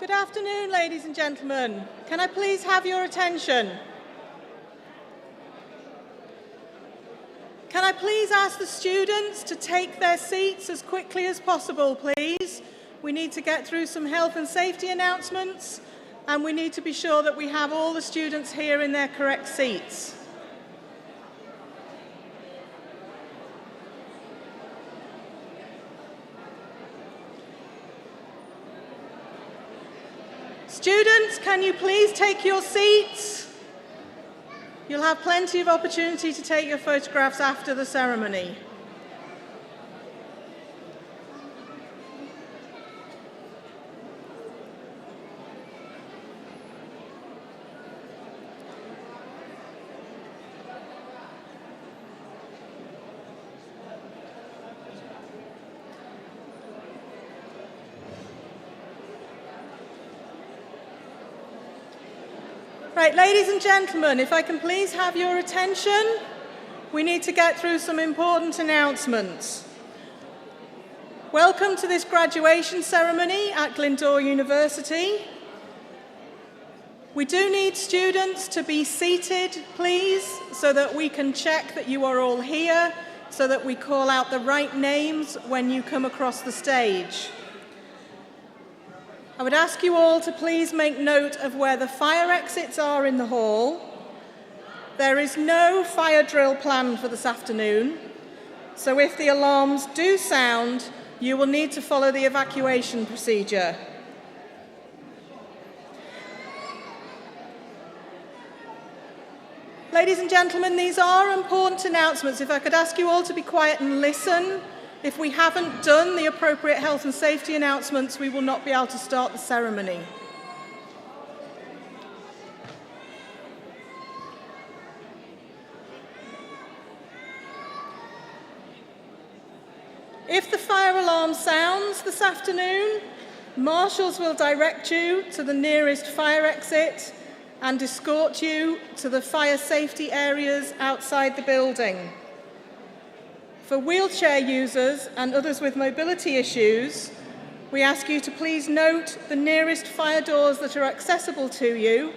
Good afternoon, ladies and gentlemen. Can I please have your attention? Can I please ask the students to take their seats as quickly as possible, please? We need to get through some health and safety announcements, and we need to be sure that we have all the students here in their correct seats. Students, can you please take your seats? You'll have plenty of opportunity to take your photographs after the ceremony. Right, ladies and gentlemen, if I can please have your attention, we need to get through some important announcements. Welcome to this graduation ceremony at Glyndŵr University. We do need students to be seated, please, so that we can check that you are all here, so that we call out the right names when you come across the stage. I would ask you all to please make note of where the fire exits are in the hall. There is no fire drill planned for this afternoon, so if the alarms do sound, you will need to follow the evacuation procedure. Ladies and gentlemen, these are important announcements. If I could ask you all to be quiet and listen. If we haven't done the appropriate health and safety announcements, we will not be able to start the ceremony. If the fire alarm sounds this afternoon, marshals will direct you to the nearest fire exit and escort you to the fire safety areas outside the building. For wheelchair users and others with mobility issues, we ask you to please note the nearest fire doors that are accessible to you,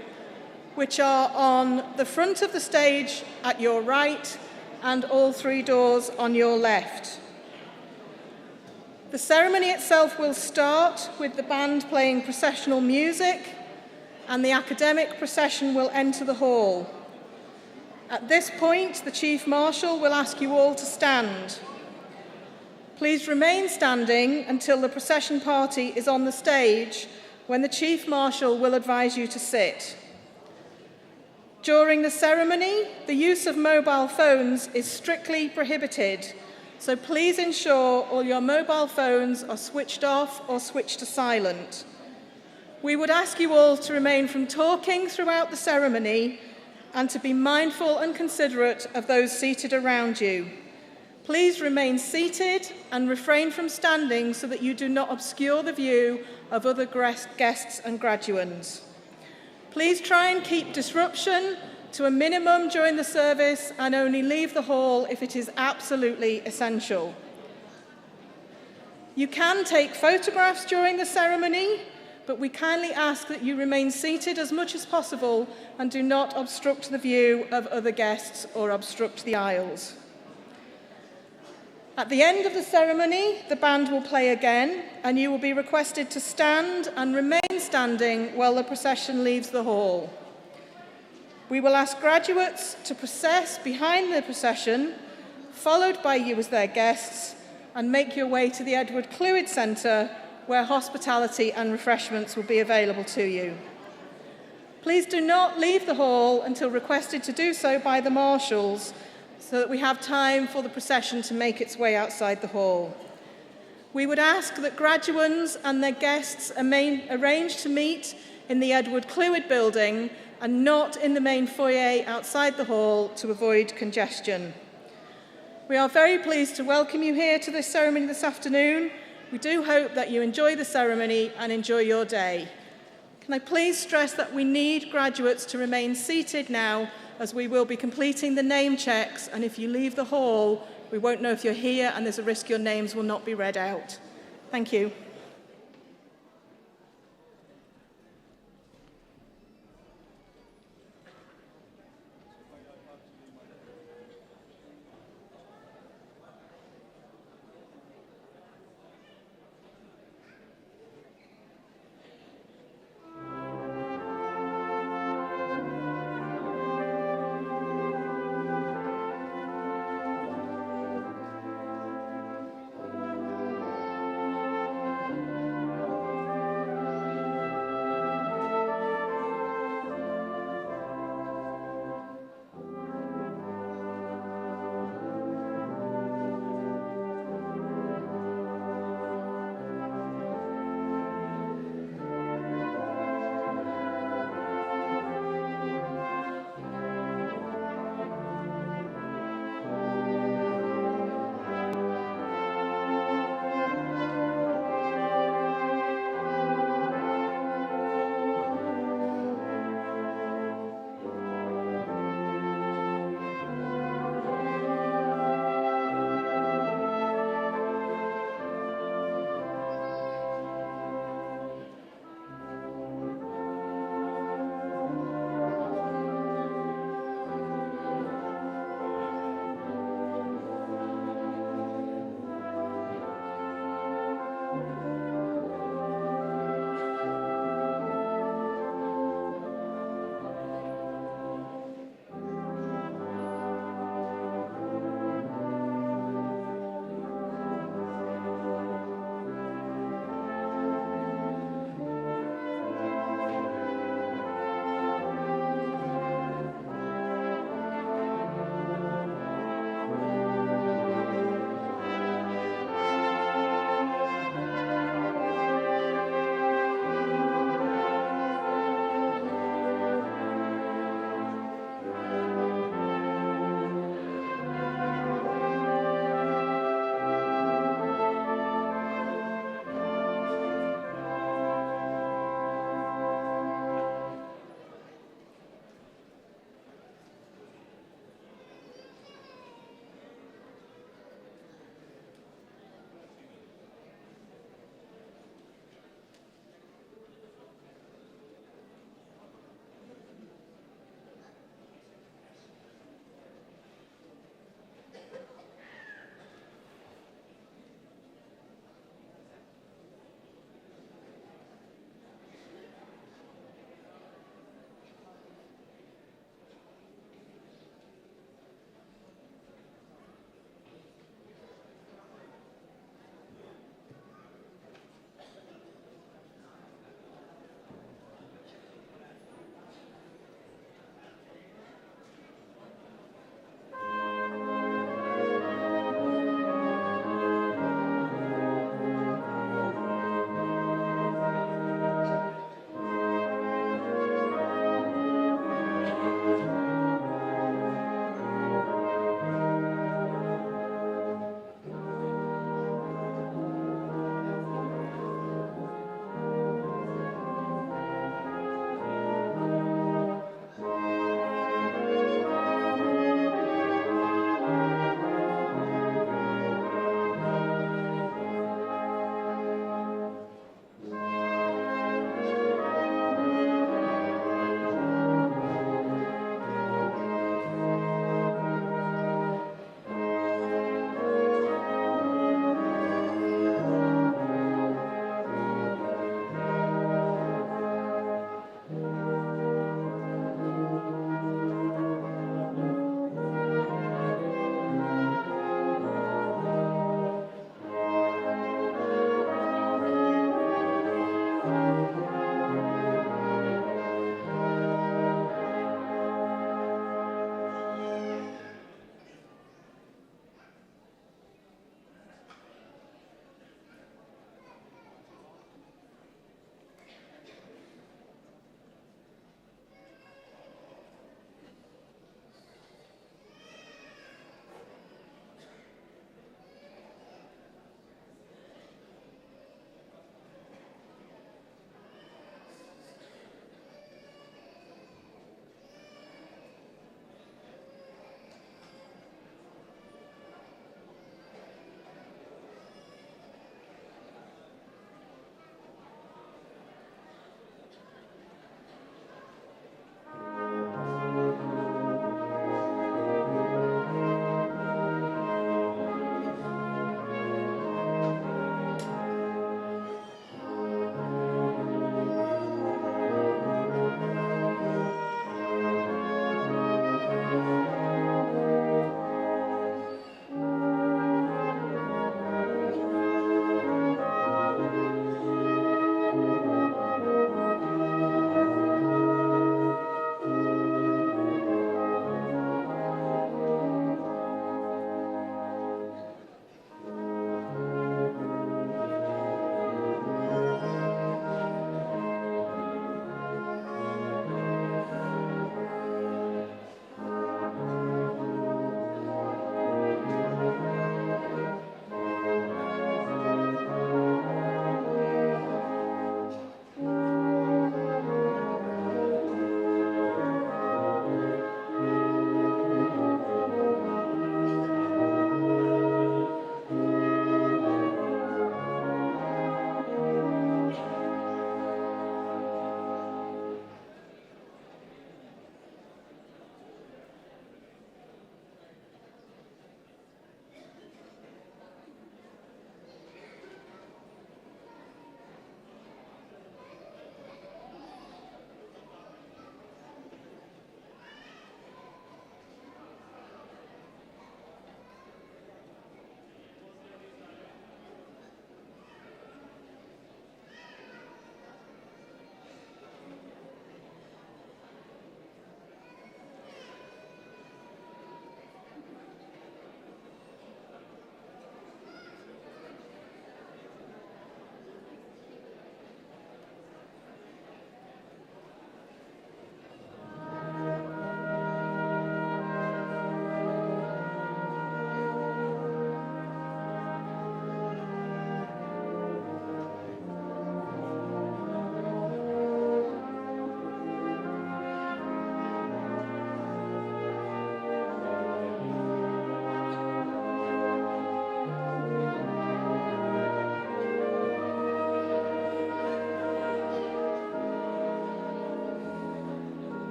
which are on the front of the stage at your right and all three doors on your left. The ceremony itself will start with the band playing processional music, and the academic procession will enter the hall. At this point, the Chief Marshal will ask you all to stand. Please remain standing until the procession party is on the stage, when the Chief Marshal will advise you to sit. During the ceremony, the use of mobile phones is strictly prohibited, so please ensure all your mobile phones are switched off or switched to silent. We would ask you all to refrain from talking throughout the ceremony and to be mindful and considerate of those seated around you. Please remain seated and refrain from standing so that you do not obscure the view of other guests and graduands. Please try and keep disruption to a minimum during the service and only leave the hall if it is absolutely essential. You can take photographs during the ceremony, but we kindly ask that you remain seated as much as possible and do not obstruct the view of other guests or obstruct the aisles. At the end of the ceremony, the band will play again, and you will be requested to stand and remain standing while the procession leaves the hall. We will ask graduates to process behind the procession, followed by you as their guests, and make your way to the Edward Clwyd Centre, where hospitality and refreshments will be available to you. Please do not leave the hall until requested to do so by the marshals, so that we have time for the procession to make its way outside the hall. We would ask that graduands and their guests arrange to meet in the Edward Clwyd building and not in the main foyer outside the hall to avoid congestion. We are very pleased to welcome you here to this ceremony this afternoon. We do hope that you enjoy the ceremony and enjoy your day. Can I please stress that we need graduates to remain seated now, as we will be completing the name checks, and if you leave the hall, we won't know if you're here and there's a risk your names will not be read out. Thank you.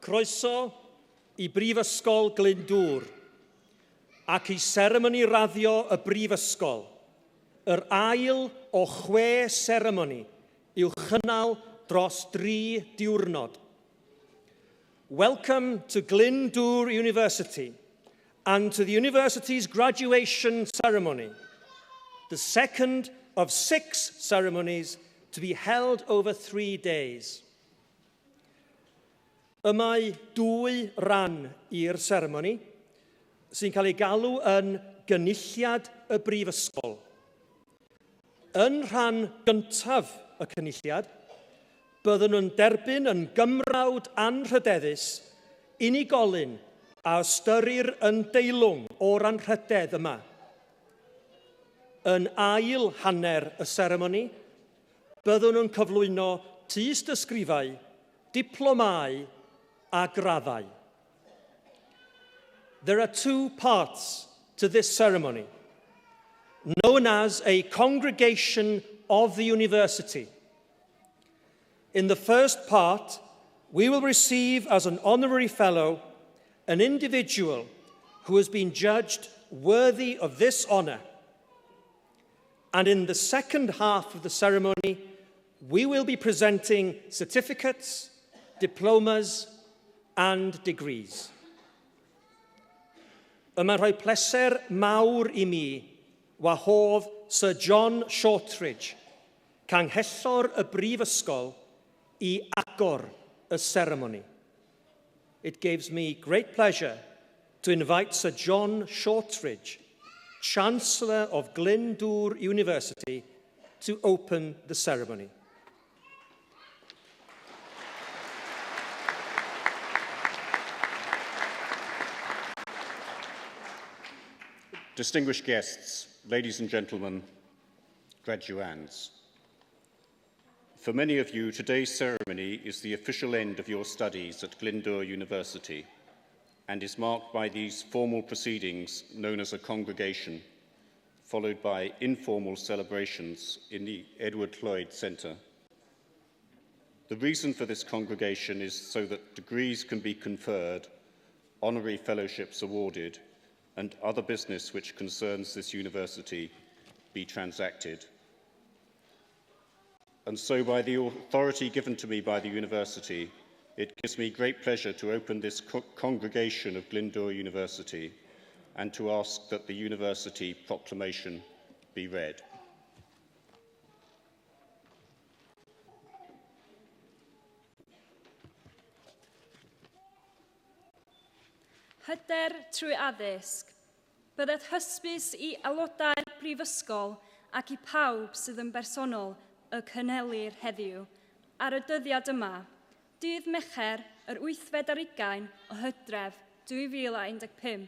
Croeso i Brifysgol Glyndŵr ac i seremoni raddio y Brifysgol, yr ail o 6 seremoni i'w chynnal dros 3 diwrnod. Welcome to Glyndŵr University and to the university's graduation ceremony, the second of 6 ceremonies to be held over 3 days. Yma 2 ran i'r seremoni sy'n cael ei galw yn Gynulliad y Brifysgol. Yn rhan gyntaf y cynulliad, byddwn nhw'n derbyn yn gymrawd anrhydeddus unigolyn a ystyrir yn deilwng o'r anrhydedd yma. Yn ail hanner y seremoni, byddwn nhw'n cyflwyno tystysgrifau, diplomau a graddau. There are 2 parts to this ceremony, known as a congregation of the university. In the first part, we will receive as an honorary fellow an individual who has been judged worthy of this honor. And in the second half of the ceremony, we will be presenting certificates, diplomas, and degrees. Yma'n rhoi pleser mawr I mi wahodd Sir John Shortridge, Canghellor y Brifysgol, I agor y ceremony. It gives me great pleasure to invite Sir John Shortridge, Chancellor of Glyndŵr University, to open the ceremony. Distinguished guests, ladies and gentlemen, graduands. For many of you, today's ceremony is the official end of your studies at Glyndŵr University and is marked by these formal proceedings known as a congregation, followed by informal celebrations in the Edward Lloyd Centre. The reason for this congregation is so that degrees can be conferred, honorary fellowships awarded, and other business which concerns this university be transacted. And so, by the authority given to me by the university, it gives me great pleasure to open this congregation of Glyndŵr University and to ask that the university proclamation be read. Hyder trwy addysg, bydded hysbys I aelodau'r Brifysgol ac I pawb sydd yn bersonol y cynhelir heddiw ar y dyddiad yma, dydd Mercher yr 8 o Hydref 2015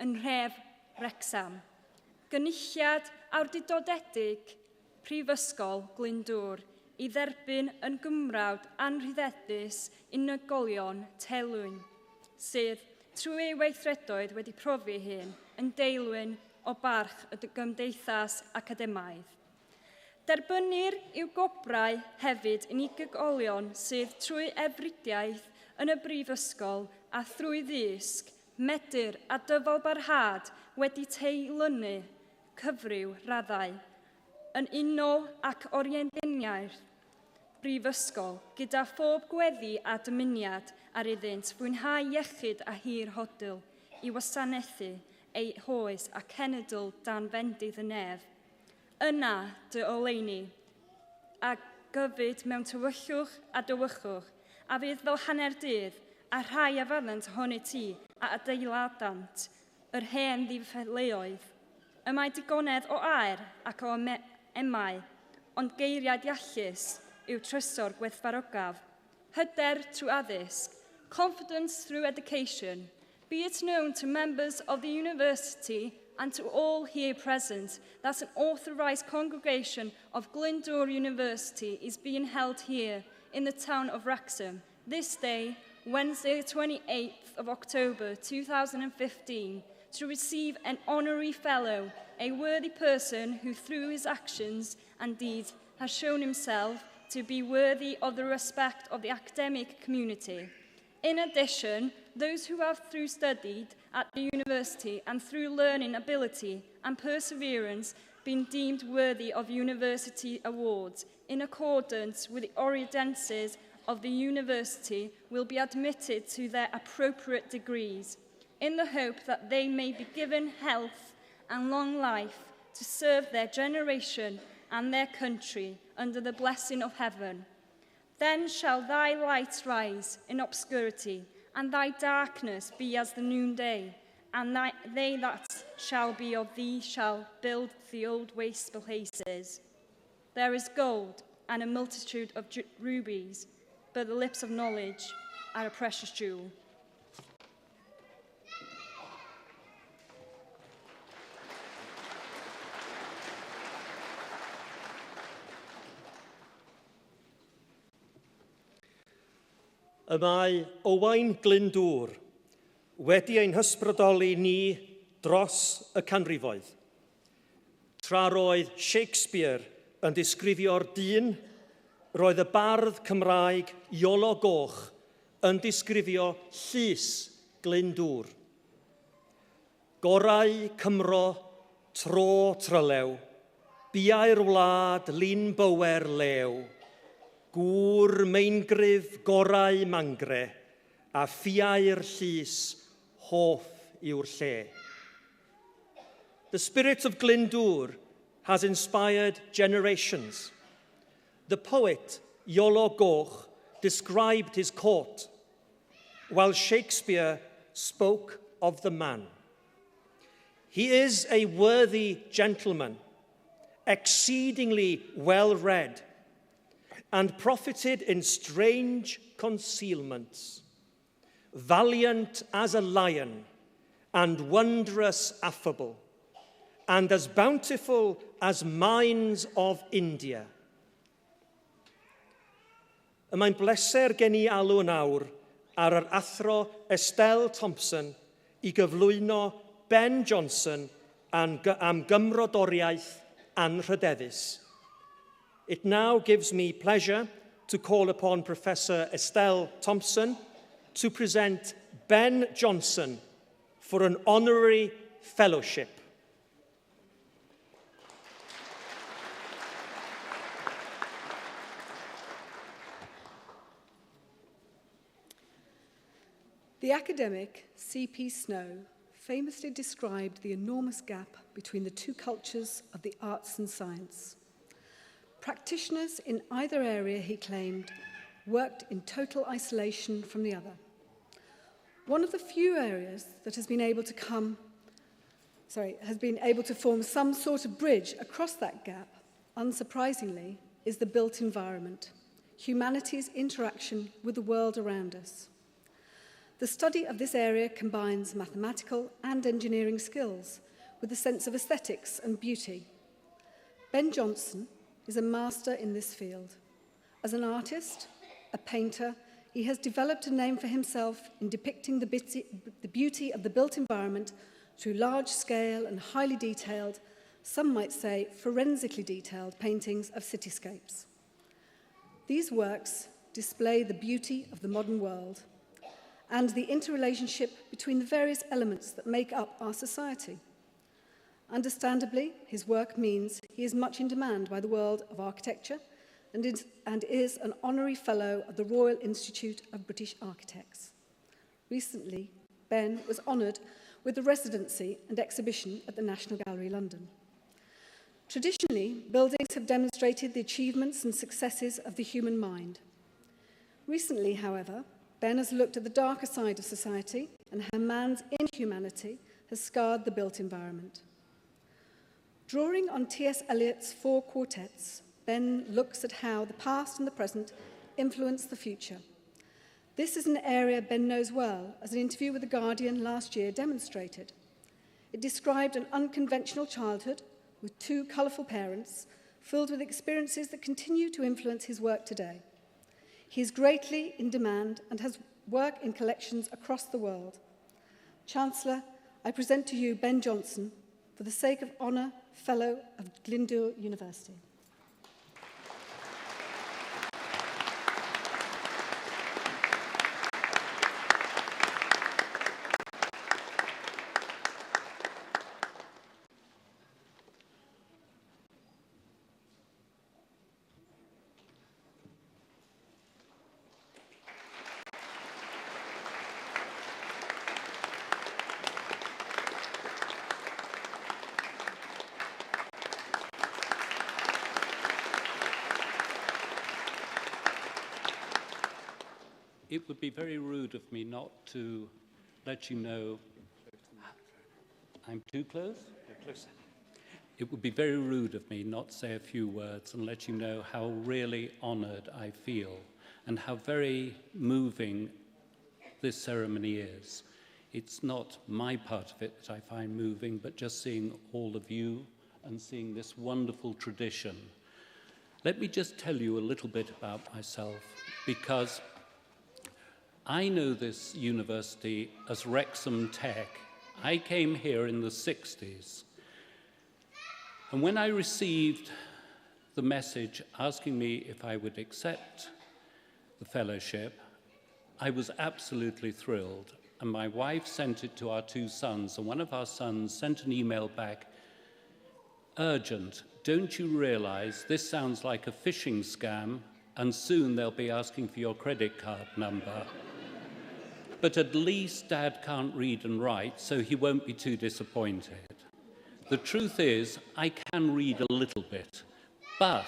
yn nhref Wrexham. Gynulliad awdurdodedig Prifysgol Glyndŵr I dderbyn yn gymrawd anrhyddedus unigolion telwyn, sydd trwy ei weithredoedd wedi profi hyn yn deilwyn o barch y gymdeithas academaidd. Derbynir i'w gobrau hefyd unigolion sydd trwy efridiaeth yn y brifysgol a thrwy ddysg, medur a dyfalbarhad wedi teilynnu cyfryw raddau yn uno ac orientiniaeth brifysgol gyda phob gweddi a dymuniad ar iddynt fwynhau iechyd a hir hodl I wasanaethu ei hoes a cenedl dan fendydd y nef. Yna dy oleuni a gyfyd mewn tywyllwch a dywychwch a fydd fel hanner dydd a rhai afaddynt ohoni ti a adeiladant yr hen ddifleoedd. Ymai digonedd o aer ac o emau, ond geiriad iachus yw trysor gwerthfarogaf. Hyder trwy addysg, confidence through education. Be it known to members of the university and to all here present that an authorised congregation of Glyndŵr University is being held here in the town of Wrexham this day, Wednesday, the 28th of October 2015, to receive an honorary fellow, a worthy person who through his actions and deeds has shown himself to be worthy of the respect of the academic community. In addition, those who have through studied at the university and through learning ability and perseverance been deemed worthy of university awards in accordance with the ordinances of the university will be admitted to their appropriate degrees in the hope that they may be given health and long life to serve their generation and their country under the blessing of heaven. Then shall thy light rise in obscurity, and thy darkness be as the noonday, and they that shall be of thee shall build the old waste places. There is gold and a multitude of rubies, but the lips of knowledge are a precious jewel. Y mae Owain Glyndŵr wedi ein hysbrydoli ni dros y canrifoedd. Tra roedd Shakespeare yn disgrifio'r dyn, roedd y bardd Cymraeg Iolo Goch yn disgrifio llys Glyndŵr. Gorau Cymro, tro trylew, biau'r wlad lun bywer lew, gŵr meingryf gorau mangre, a ffiau'r llys hoff yw'r lle. The spirit of Glyndŵr has inspired generations. The poet Iolo Goch described his court, while Shakespeare spoke of the man. He is a worthy gentleman, exceedingly well-read, and profited in strange concealments, valiant as a lion, and wondrous affable, and as bountiful as mines of India. Y mae'n bleser gen I alw nawr ar yr athro Estelle Thompson I gyflwyno Ben Johnson am gymrodoriaeth anrhydeddus. It now gives me pleasure to call upon Professor Estelle Thompson to present Ben Johnson for an honorary fellowship. The academic C.P. Snow famously described the enormous gap between the two cultures of the arts and science. Practitioners in either area, he claimed, worked in total isolation from the other. One of the few areas that has been able to form some sort of bridge across that gap, unsurprisingly, is the built environment, humanity's interaction with the world around us. The study of this area combines mathematical and engineering skills with a sense of aesthetics and beauty. Ben Johnson is a master in this field. As an artist, a painter, he has developed a name for himself in depicting the beauty of the built environment through large-scale and highly detailed, some might say forensically detailed, paintings of cityscapes. These works display the beauty of the modern world and the interrelationship between the various elements that make up our society. Understandably, his work means he is much in demand by the world of architecture and is an honorary fellow of the Royal Institute of British Architects. Recently, Ben was honoured with a residency and exhibition at the National Gallery, London. Traditionally, buildings have demonstrated the achievements and successes of the human mind. Recently, however, Ben has looked at the darker side of society and how man's inhumanity has scarred the built environment. Drawing on T.S. Eliot's 4 quartets, Ben looks at how the past and the present influence the future. This is an area Ben knows well, as an interview with The Guardian last year demonstrated. It described an unconventional childhood with 2 colourful parents, filled with experiences that continue to influence his work today. He is greatly in demand and has work in collections across the world. Chancellor, I present to you Ben Johnson, for the sake of honour, Fellow of Glyndŵr University. it would be very rude of me not to let you know... I'm too close? You're closer. It would be very rude of me not to say a few words and let you know how really honoured I feel and how very moving this ceremony is. It's not my part of it that I find moving, but just seeing all of you and seeing this wonderful tradition. Let me just tell you a little bit about myself, because I know this university as Wrexham Tech. I came here in the 60s. And when I received the message asking me if I would accept the fellowship, I was absolutely thrilled. And my wife sent it to our two sons, and one of our sons sent an email back, urgent, don't you realize this sounds like a phishing scam, and soon they'll be asking for your credit card number. But at least Dad can't read and write, so he won't be too disappointed. The truth is, I can read a little bit, but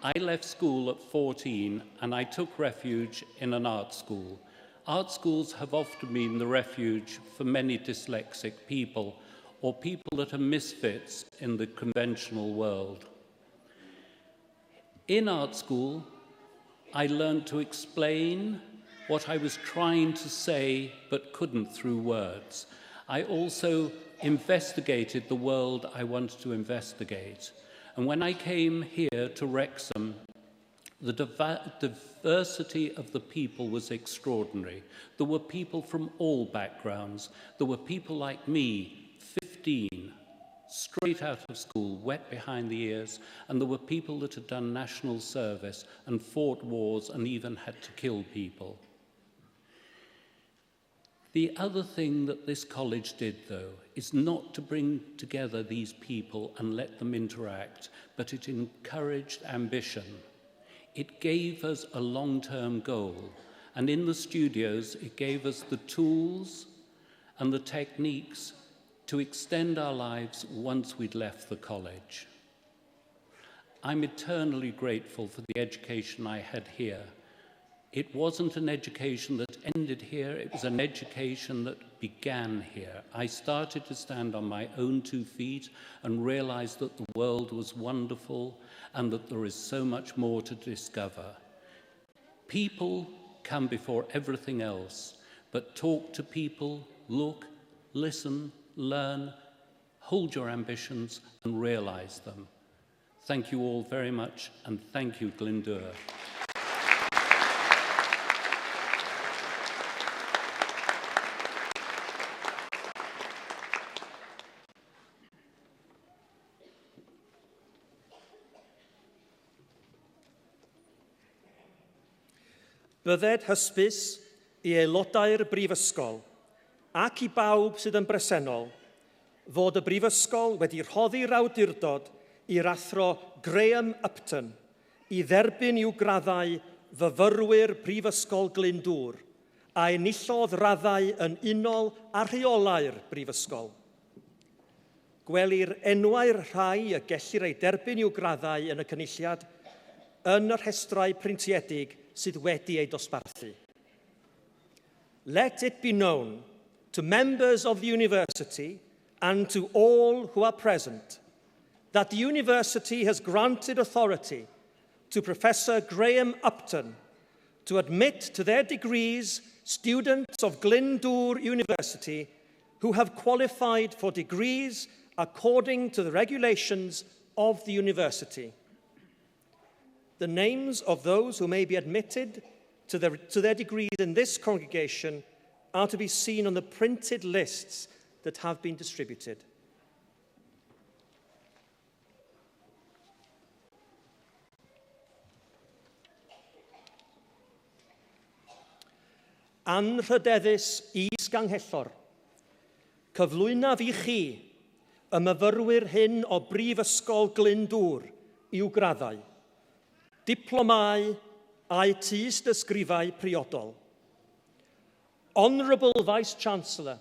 I left school at 14 and I took refuge in an art school. Art schools have often been the refuge for many dyslexic people or people that are misfits in the conventional world. In art school, I learned to explain what I was trying to say but couldn't through words. I also investigated the world I wanted to investigate. And when I came here to Wrexham, the diversity of the people was extraordinary. There were people from all backgrounds. There were people like me, 15, straight out of school, wet behind the ears, and there were people that had done national service and fought wars and even had to kill people. The other thing that this college did, though, is not to bring together these people and let them interact, but it encouraged ambition. It gave us a long-term goal, and in the studios, it gave us the tools and the techniques to extend our lives once we'd left the college. I'm eternally grateful for the education I had here. It wasn't an education that ended here, it was an education that began here. I started to stand on my own 2 feet and realized that the world was wonderful and that there is so much more to discover. People come before everything else, but talk to people, look, listen, learn, hold your ambitions and realize them. Thank you all very much, and thank you, Glyndŵr. Bydded hysbys i aelodau'r brifysgol ac i bawb sydd yn bresennol fod y brifysgol wedi rhoddi'r awdurdod i'r athro Graham Upton i dderbyn i'w graddau fyfyrwyr Brifysgol Glyndŵr a enillodd raddau yn unol a rheolau'r brifysgol. Gwelir enwau'r rhai y gellir ei derbyn i'w graddau yn y cynulliad yn y rhestrau printiedig sydd wedi ei dosbarthu. Let it be known to members of the university and to all who are present that the university has granted authority to Professor Graham Upton to admit to their degrees students of Glyndŵr University who have qualified for degrees according to the regulations of the university. The names of those who may be admitted to their degrees in this congregation are to be seen on the printed lists that have been distributed. Anrhydeddus is-ganghellor, cyflwynaf i chi y myfyrwyr hyn o Brifysgol Glyndŵr i'w graddau, diplomau a'i tystysgrifau priodol. Honourable Vice-Chancellor,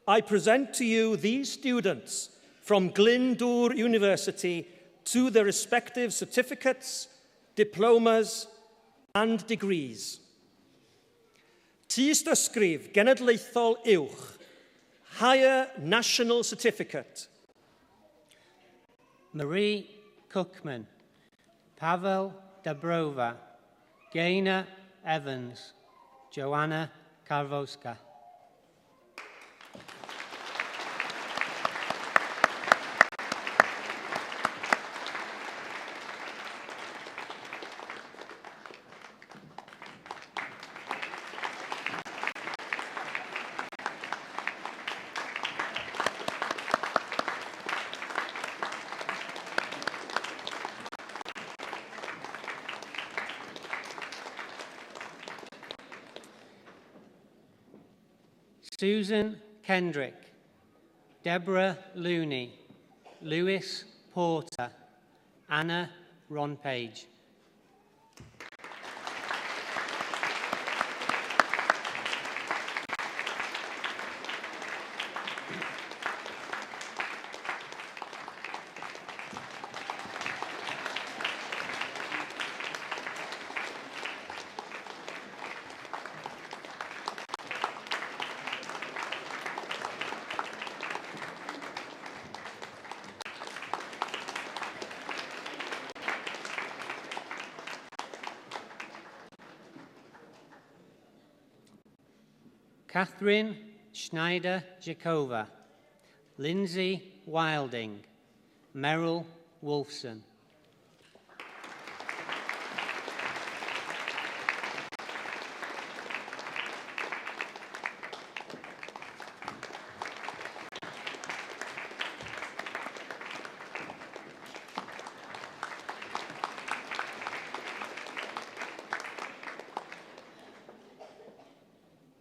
I present to you these students from Glyndŵr University to their respective certificates, diplomas and degrees. Tystysgrif Genedlaethol Uwch, Higher National Certificate. Marie Cookman, Pavel Dabrova, Gaina Evans, Joanna Karvoska. Susan Kendrick, Deborah Looney, Lewis Porter, Anna Ronpage. Catherine Schneider-Jakova, Lindsay Wilding, Merrill Wolfson.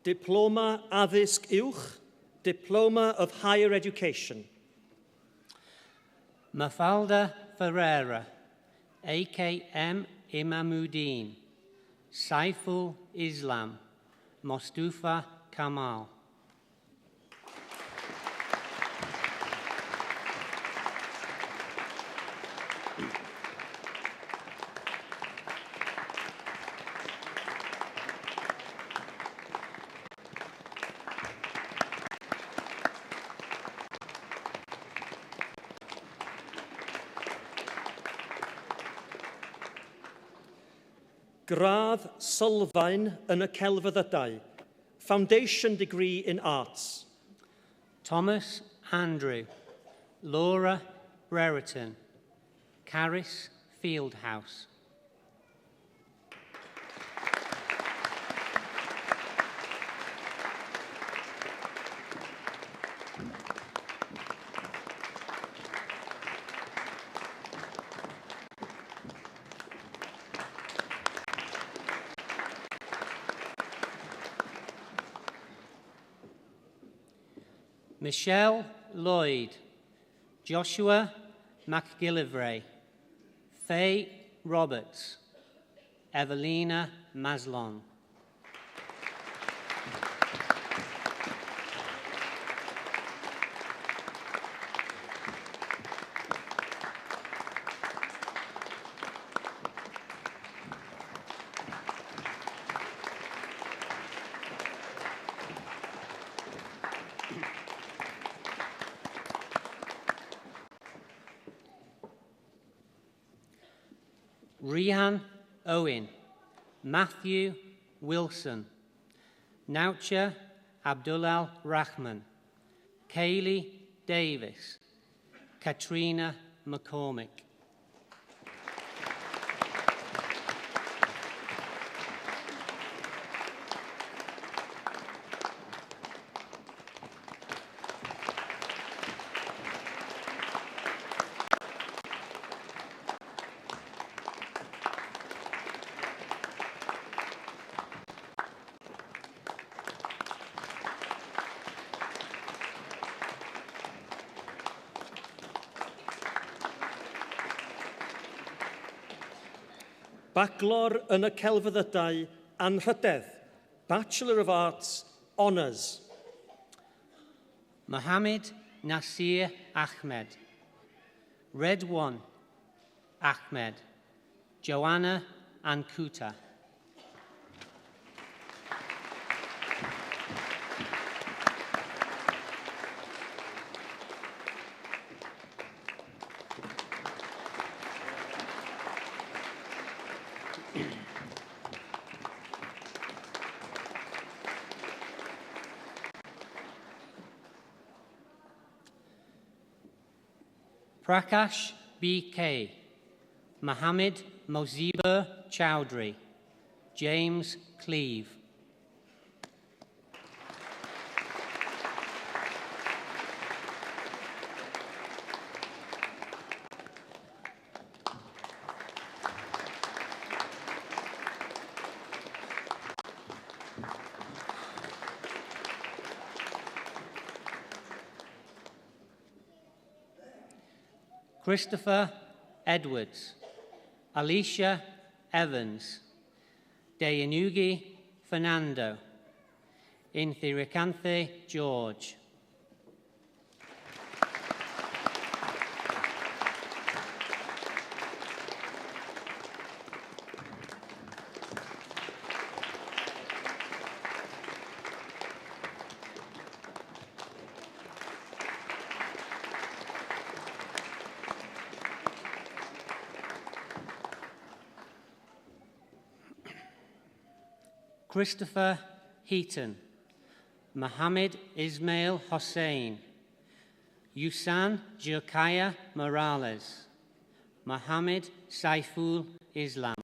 Diploma Addysg Uwch, Diploma of Higher Education. Mafalda Ferreira, AKM Imamuddin, Saiful Islam, Mostufa Kamal. Gradd sylfaen yn y celfyddydau, Foundation Degree in Arts. Thomas Andrew, Laura Brereton, Caris Fieldhouse. Michelle Lloyd, Joshua McGillivray, Faye Roberts, Evelina Maslon. Rihan Owen, Matthew Wilson, Naucha Abdullah Rahman, Kaylee Davis, Katrina McCormick. Baclor yn y celfyddydau anrhydedd, Bachelor of Arts, Honours. Mohammed Nasir Ahmed, Redwan Ahmed, Joanna Ankuta. Prakash B.K., Mohammed Mozibur Chowdhury, James Cleave. Christopher Edwards, Alicia Evans, Deyanugi Fernando, Inthirikanthe George. Christopher Heaton, Mohammed Ismail Hossein, Yusan Jirkaya Morales, Mohammed Saiful Islam.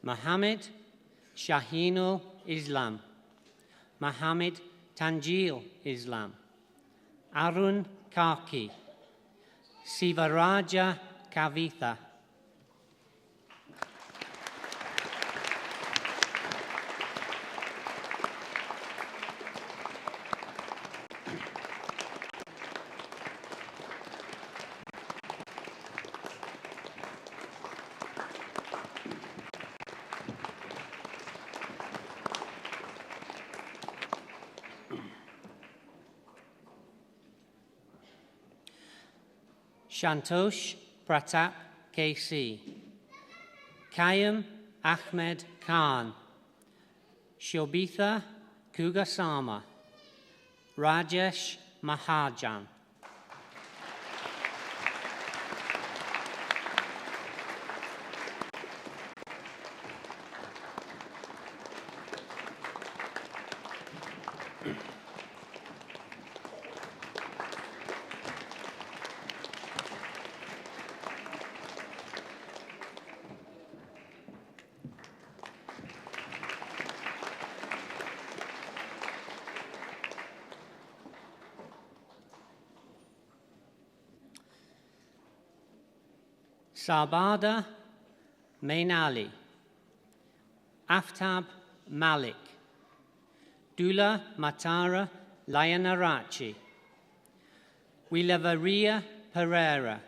Mohammed Shaheenul Islam, Mohammed Tanjil Islam, Arun Karki, Sivaraja Kavitha. Shantosh Pratap KC, Kayam Ahmed Khan, Shobitha Kugasama, Rajesh Mahajan. Sabada Mainali, Aftab Malik, Dula Matara Layanarachi, Wilavaria Pereira,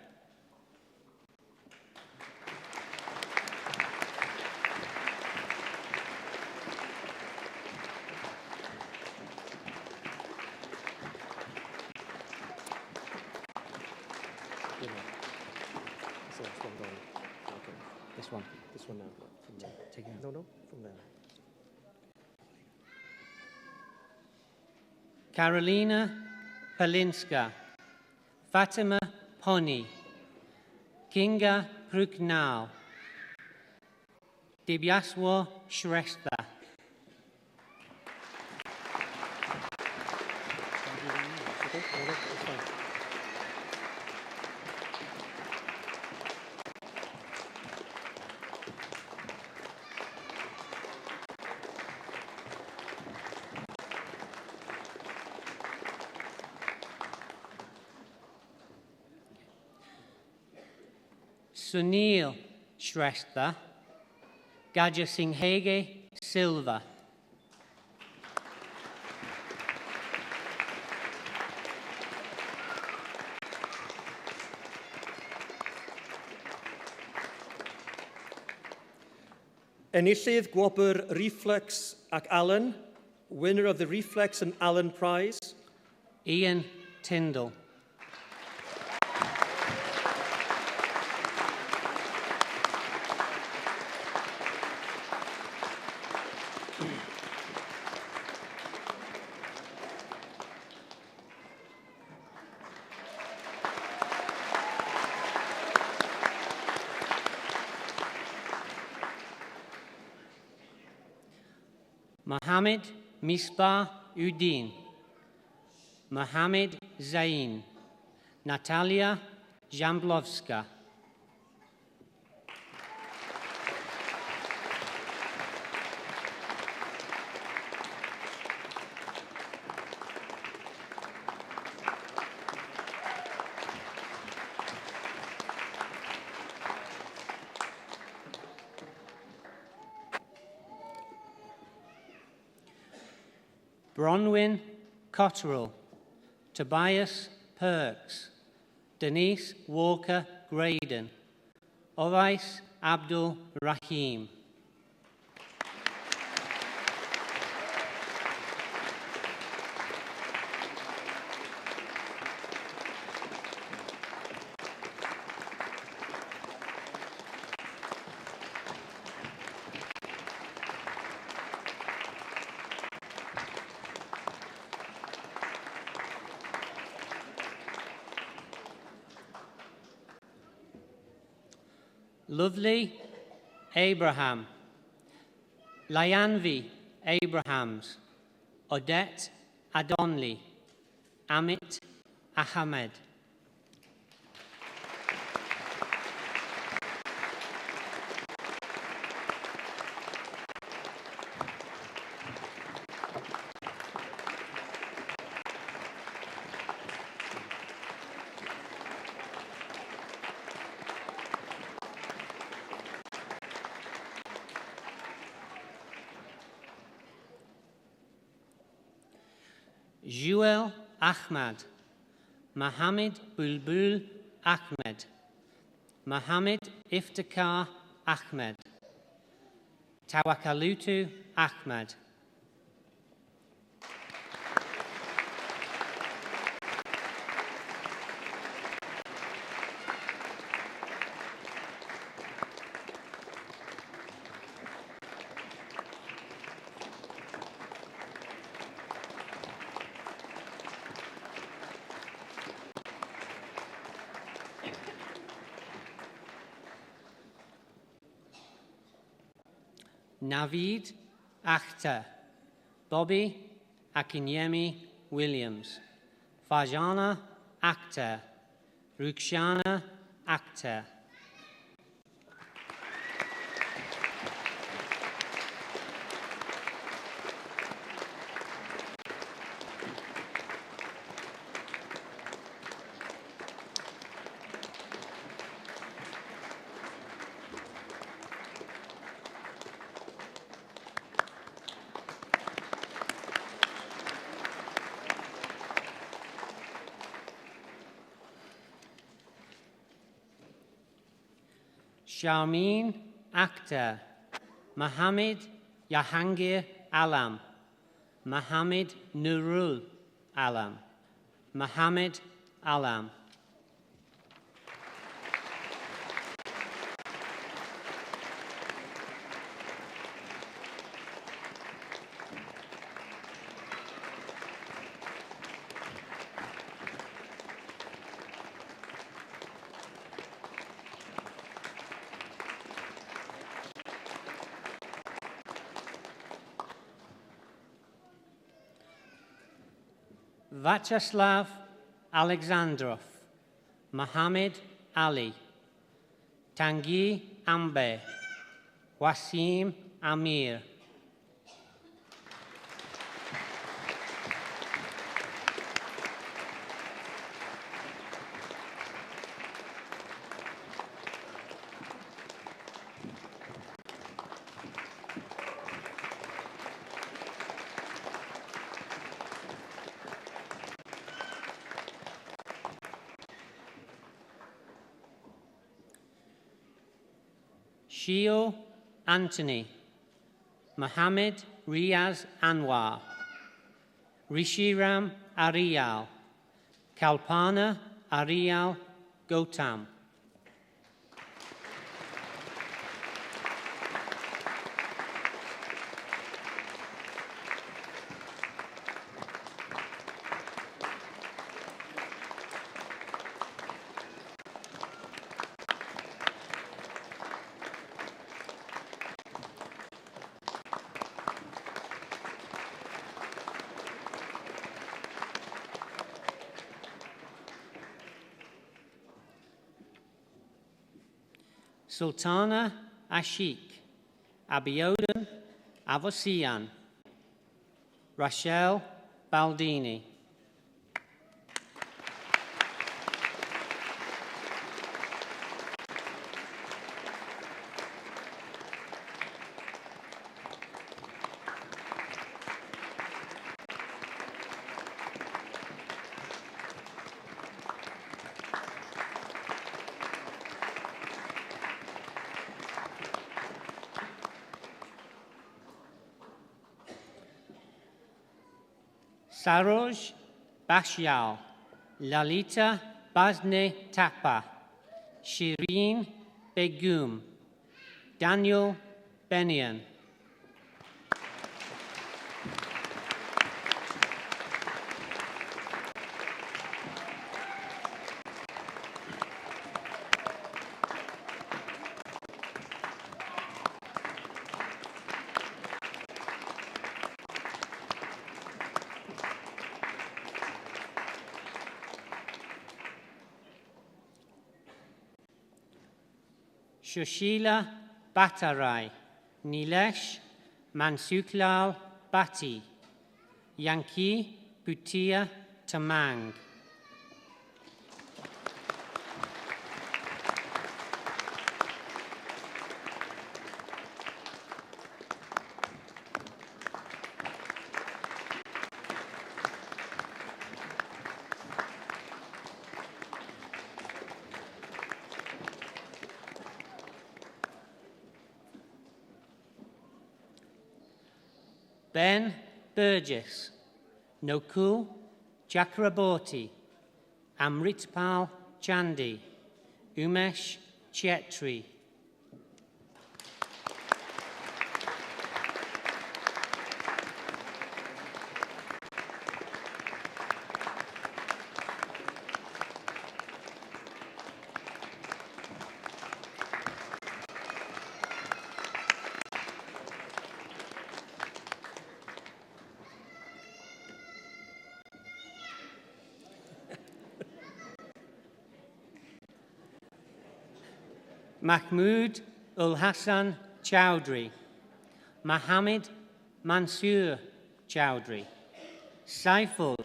This one now. From there. Take it. No, from there. Carolina Palinska, Fatima Poni, Kinga Pruknau, Dibyaswa Shrestha. Sunil Shrestha, Gajasinghege Silva. Enillydd gwobr Reflex ac Allen, winner of the Reflex and Allen Prize. Ian Tyndall. Mohammed Misbah Uddin, Mohammed Zain, Natalia Jamblovska, Bronwyn Cotterill, Tobias Perks, Denise Walker Graydon, Ovais Abdul Rahim. Lovely Abraham, Lyanvi Abrahams, Odette Adonli, Amit Ahmed. Joel Ahmad, Mohammed Bulbul Ahmed, Mohammed Iftikhar Ahmed, Tawakalutu Ahmed. Naveed Akhtar, Bobby Akinyemi Williams, Fajana Akhtar, Rukshana Akhtar. Sharmeen Akhtar, Mohammed Jahangir Alam, Mohammed Nurul Alam, Mohammed Alam. Vyacheslav Alexandrov, Mohammed Ali, Tanguy Ambe, Wasim Amir. Shio Anthony, Mohammed Riaz Anwar, Rishiram Arial, Kalpana Arial Gautam. Sultana Ashik, Abiodun Avosian, Rachel Baldini. Saroj Bashyal, Lalita Bazne Tapa, Shireen Begum, Daniel Benian. Shushila Batarai, Nilesh Mansuklal Bati, Yankee Bhutia Tamang. Ben Burgess, Nokul Chakraborty, Amritpal Chandi, Umesh Chetri. Mahmood Ul Hassan Chowdhury, Mohammed Mansoor Chowdhury, Saiful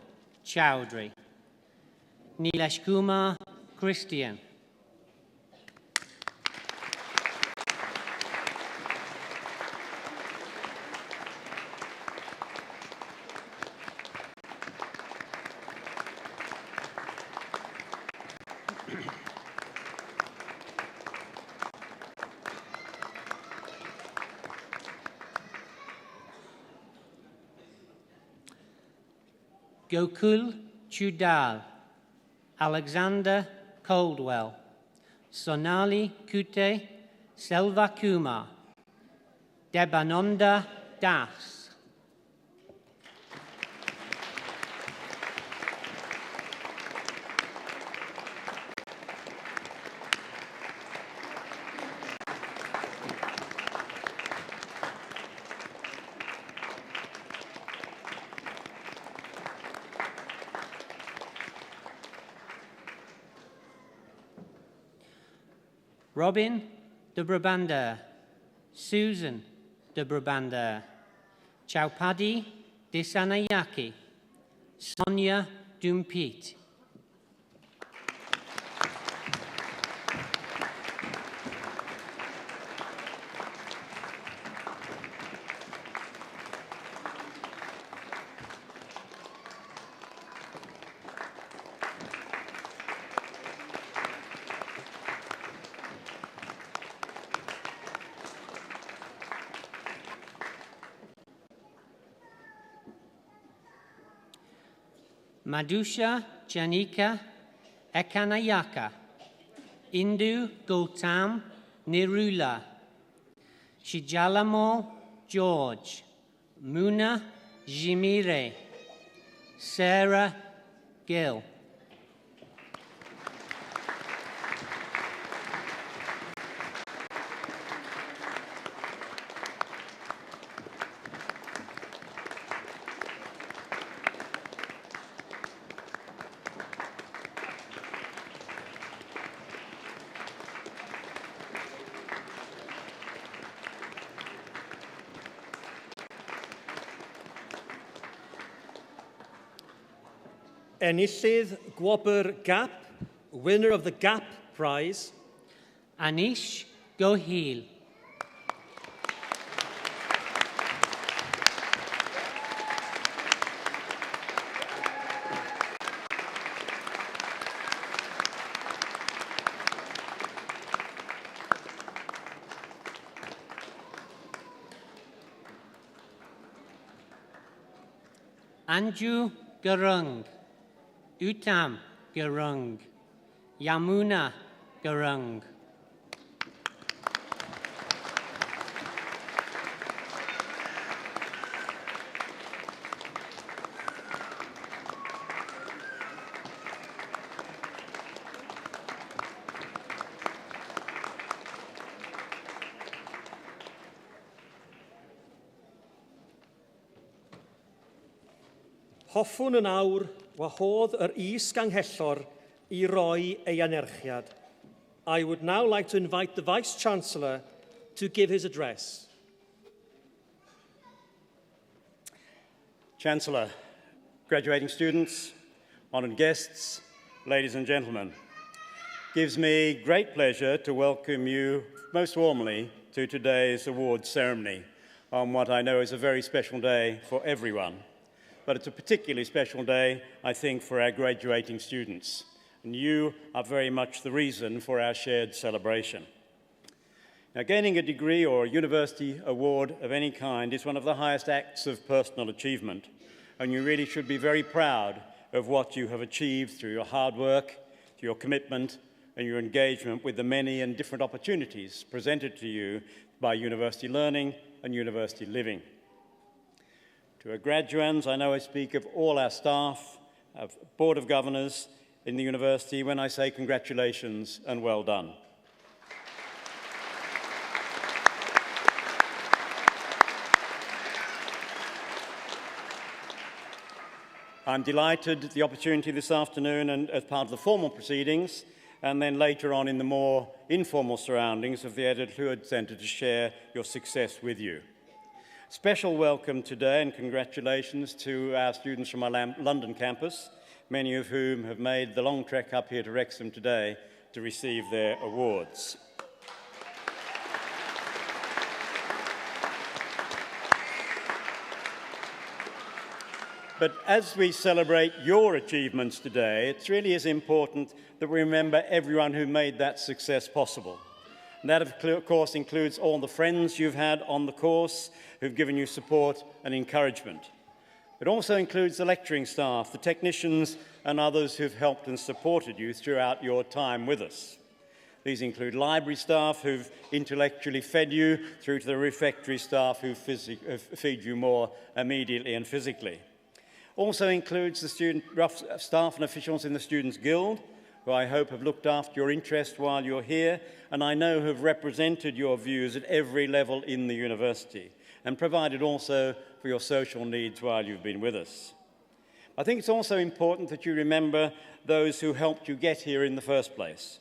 Chowdhury, Nilesh Kumar Christian. Gokul Chudal, Alexander Coldwell, Sonali Kute Selva Kumar, Debananda Das. Robin de Brabander, Susan de Brabander, Chaupadi Desanayaki, Sonia Dumpit. Madhusha Janika Ekanayaka, Indu Gautam Nirula, Shijalamo George, Muna Jimire, Sarah Gill. Enillydd Gwobr Gap, winner of the Gap Prize. Anish Gohil. Anju Garung, Utam Garung, Yamuna Garung. Hoffwn yn awr wahodd yr is-ganghellor I roi ei anerchiad. I would now like to invite the Vice-Chancellor to give his address. Chancellor, graduating students, honoured guests, ladies and gentlemen, it gives me great pleasure to welcome you most warmly to today's awards ceremony on what I know is a very special day for everyone. But it's a particularly special day, I think, for our graduating students. And you are very much the reason for our shared celebration. Now, gaining a degree or a university award of any kind is one of the highest acts of personal achievement, and you really should be very proud of what you have achieved through your hard work, your commitment, and your engagement with the many and different opportunities presented to you by university learning and university living. To our graduands, I know I speak of all our staff, our Board of Governors in the university when I say congratulations and well done. I'm delighted at the opportunity this afternoon and as part of the formal proceedings and then later on in the more informal surroundings of the Edward Llwyd Centre to share your success with you. Special welcome today and congratulations to our students from our London campus, many of whom have made the long trek up here to Wrexham today to receive their awards. But as we celebrate your achievements today, it really is important that we remember everyone who made that success possible. And that, of course, includes all the friends you've had on the course who've given you support and encouragement. It also includes the lecturing staff, the technicians, and others who've helped and supported you throughout your time with us. These include library staff who've intellectually fed you, through to the refectory staff who feed you more immediately and physically. Also includes the student staff and officials in the Students' Guild, who I hope have looked after your interest while you're here, and I know have represented your views at every level in the university, and provided also for your social needs while you've been with us. I think it's also important that you remember those who helped you get here in the first place.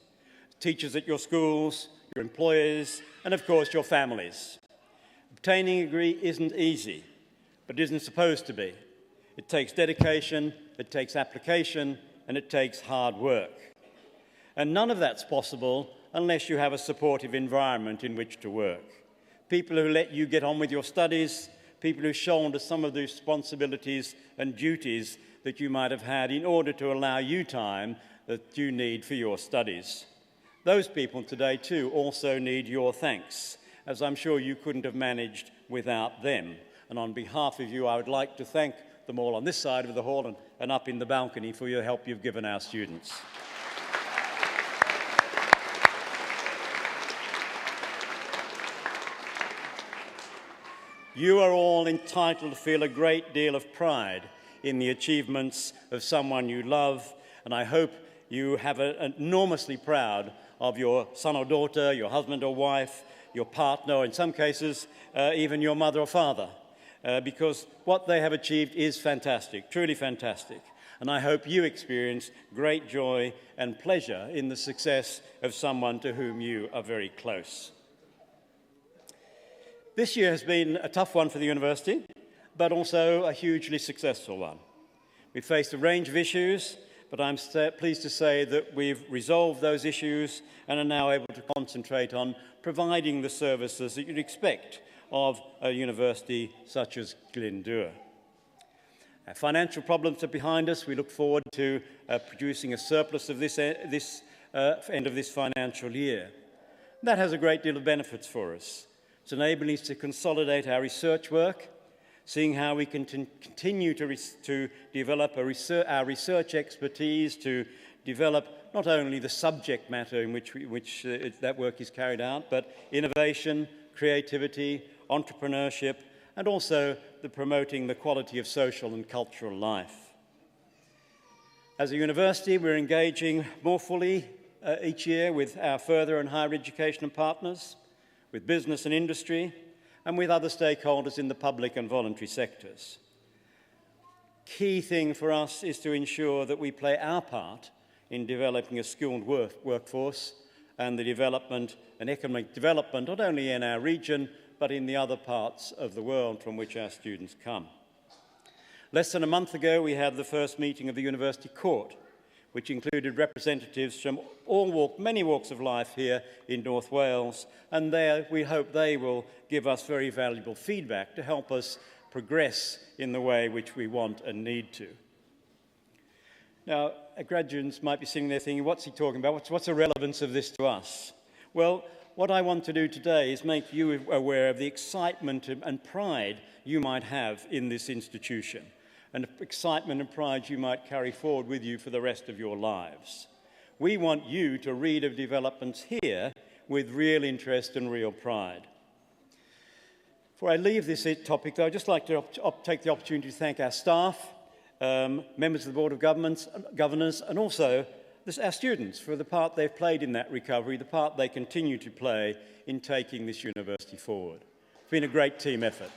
Teachers at your schools, your employers, and of course your families. Obtaining a degree isn't easy, but it isn't supposed to be. It takes dedication, it takes application, and it takes hard work. And none of that's possible unless you have a supportive environment in which to work. People who let you get on with your studies, people who shoulder some of the responsibilities and duties that you might have had in order to allow you time that you need for your studies. Those people today, too, also need your thanks, as I'm sure you couldn't have managed without them. And on behalf of you, I would like to thank them all on this side of the hall and up in the balcony for your help you've given our students. You are all entitled to feel a great deal of pride in the achievements of someone you love, and I hope you have enormously proud of your son or daughter, your husband or wife, your partner, or in some cases, even your mother or father, because what they have achieved is fantastic, truly fantastic. And I hope you experience great joy and pleasure in the success of someone to whom you are very close. This year has been a tough one for the university, but also a hugely successful one. We faced a range of issues, but I'm pleased to say that we've resolved those issues and are now able to concentrate on providing the services that you'd expect of a university such as Glyndŵr. Our financial problems are behind us. We look forward to producing a surplus of this end of this financial year. That has a great deal of benefits for us. It's enabling us to consolidate our research work, seeing how we can continue to develop our research expertise, to develop not only the subject matter in which that work is carried out, but innovation, creativity, entrepreneurship, and also promoting the quality of social and cultural life. As a university, we're engaging more fully each year with our further and higher education partners, with business and industry, and with other stakeholders in the public and voluntary sectors. Key thing for us is to ensure that we play our part in developing a skilled workforce and the development and economic development not only in our region but in the other parts of the world from which our students come. Less than a month ago, we had the first meeting of the University Court, which included representatives from many walks of life here in North Wales, and there we hope they will give us very valuable feedback to help us progress in the way which we want and need to. Now, graduates might be sitting there thinking, what's he talking about? What's the relevance of this to us? Well, what I want to do today is make you aware of the excitement and pride you might have in this institution, and excitement and pride you might carry forward with you for the rest of your lives. We want you to read of developments here with real interest and real pride. Before I leave this topic, though, I'd just like to take the opportunity to thank our staff, members of the Board of Governors, and also our students for the part they've played in that recovery, the part they continue to play in taking this university forward. It's been a great team effort.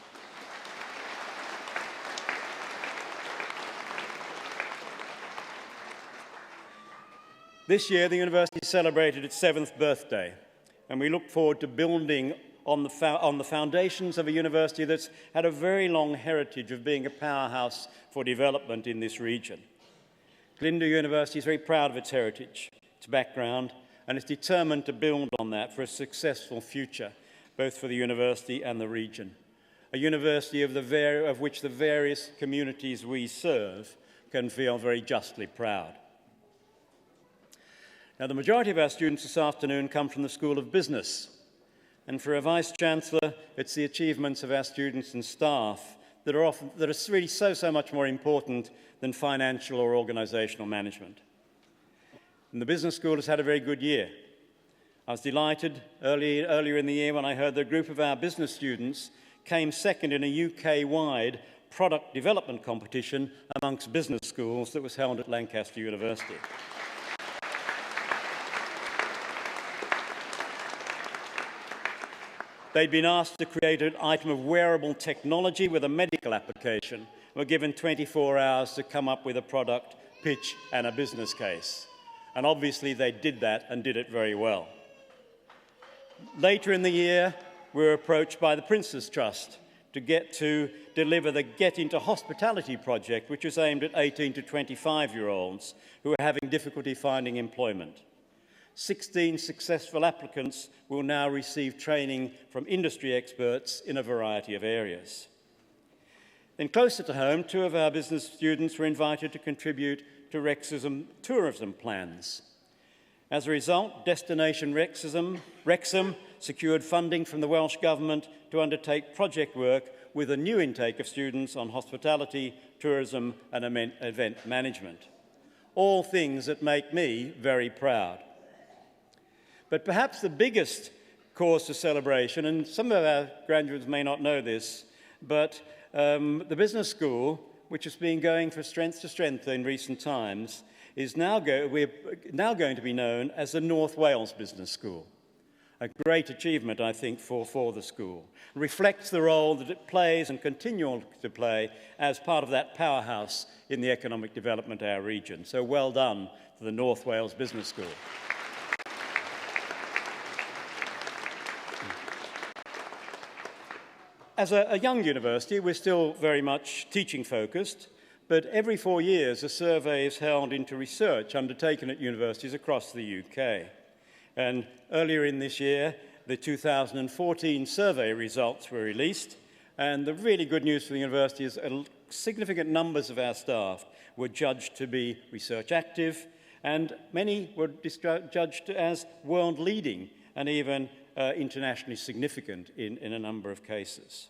This year, the university celebrated its 7th birthday, and we look forward to building on the foundations of a university that's had a very long heritage of being a powerhouse for development in this region. Glyndŵr University is very proud of its heritage, its background, and is determined to build on that for a successful future, both for the university and the region. A university of which the various communities we serve can feel very justly proud. Now, the majority of our students this afternoon come from the School of Business, and for a Vice-Chancellor, it's the achievements of our students and staff that are really so much more important than financial or organisational management. And the Business School has had a very good year. I was delighted earlier in the year when I heard that a group of our business students came second in a UK-wide product development competition amongst business schools that was held at Lancaster University. They'd been asked to create an item of wearable technology with a medical application and were given 24 hours to come up with a product, pitch, and a business case. And obviously they did that and did it very well. Later in the year, we were approached by the Prince's Trust to deliver the Get Into Hospitality project, which is aimed at 18 to 25-year-olds who are having difficulty finding employment. 16 successful applicants will now receive training from industry experts in a variety of areas. Then closer to home, 2 of our business students were invited to contribute to Wrexham tourism plans. As a result, Destination Wrexham secured funding from the Welsh Government to undertake project work with a new intake of students on hospitality, tourism and event management. All things that make me very proud. But perhaps the biggest cause for celebration, and some of our graduates may not know this, but the business school, which has been going from strength to strength in recent times, is we're now going to be known as the North Wales Business School. A great achievement, I think, for the school. It reflects the role that it plays and continues to play as part of that powerhouse in the economic development of our region. So well done to the North Wales Business School. As a young university, we're still very much teaching focused, But every 4 years, a survey is held into research undertaken at universities across the UK. And earlier in this year, the 2014 survey results were released. And the really good news for the university is significant numbers of our staff were judged to be research active, and many were judged as world-leading and even internationally significant in a number of cases.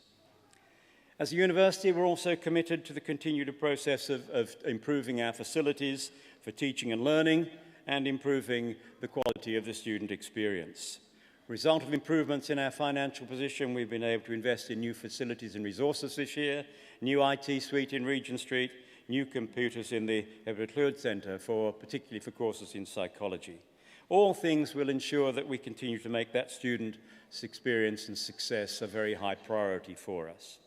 As a university, we're also committed to the continued process of improving our facilities for teaching and learning and improving the quality of the student experience. Result of improvements in our financial position, we've been able to invest in new facilities and resources this year, new IT suite in Regent Street, new computers in the Edward Llwyd Centre, particularly for courses in psychology. All things will ensure that we continue to make that student experience and success a very high priority for us.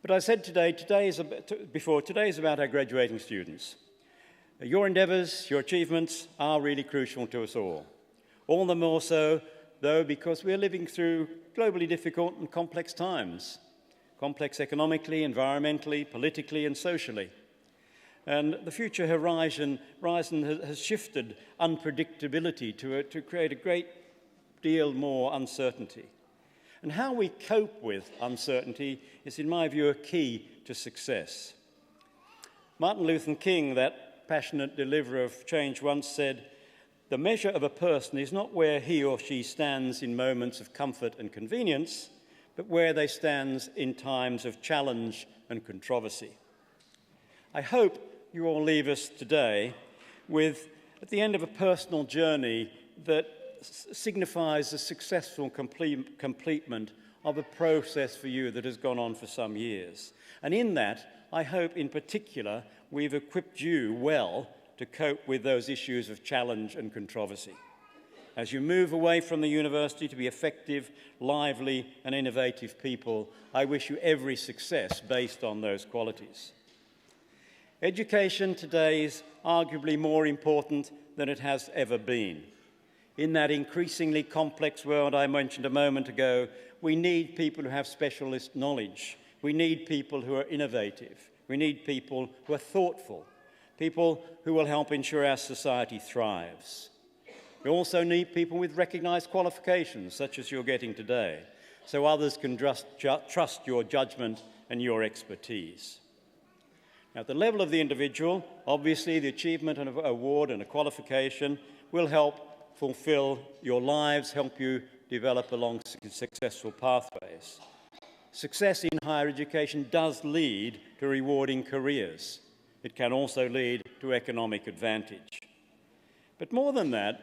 But I said today is about our graduating students. Your endeavours, your achievements are really crucial to us all. All the more so, though, because we're living through globally difficult and complex times. Complex economically, environmentally, politically and socially. And the future horizon has shifted unpredictability to create a great deal more uncertainty. And how we cope with uncertainty is, in my view, a key to success. Martin Luther King, that passionate deliverer of change, once said, "The measure of a person is not where he or she stands in moments of comfort and convenience, but where they stand in times of challenge and controversy." I hope you all leave us today with, at the end of a personal journey that signifies the successful completement of a process for you that has gone on for some years. And in that, I hope in particular, we've equipped you well to cope with those issues of challenge and controversy. As you move away from the university to be effective, lively and innovative people, I wish you every success based on those qualities. Education today is arguably more important than it has ever been. In that increasingly complex world I mentioned a moment ago, we need people who have specialist knowledge. We need people who are innovative. We need people who are thoughtful, people who will help ensure our society thrives. We also need people with recognised qualifications, such as you're getting today, so others can trust your judgment and your expertise. Now, at the level of the individual, obviously the achievement of an award and a qualification will help fulfil your lives, help you develop along successful pathways. Success in higher education does lead to rewarding careers. It can also lead to economic advantage. But more than that,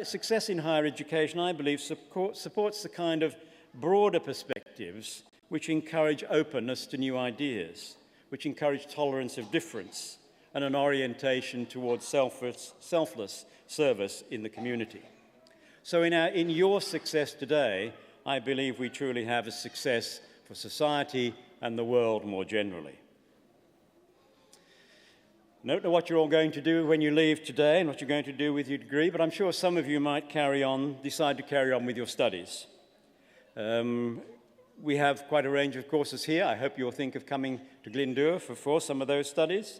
success in higher education, I believe, supports the kind of broader perspectives which encourage openness to new ideas, which encourage tolerance of difference and an orientation towards selfless service in the community. So in your success today, I believe we truly have a success for society and the world more generally. I don't know what you're all going to do when you leave today and what you're going to do with your degree, but I'm sure some of you might decide to carry on with your studies. We have quite a range of courses here. I hope you'll think of coming to Glyndŵr for some of those studies.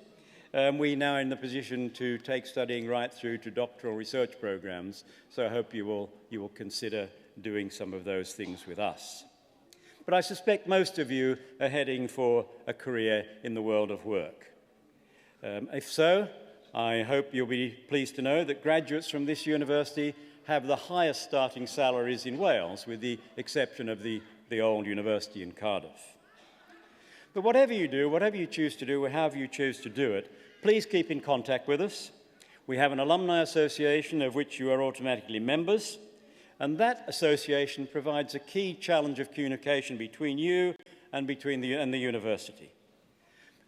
We now are in the position to take studying right through to doctoral research programs, so I hope you will consider doing some of those things with us. But I suspect most of you are heading for a career in the world of work. If so, I hope you'll be pleased to know that graduates from this university have the highest starting salaries in Wales, with the exception of the old university in Cardiff. But whatever you do, whatever you choose to do, or however you choose to do it, please keep in contact with us. We have an alumni association of which you are automatically members, and that association provides a key challenge of communication between you and the university.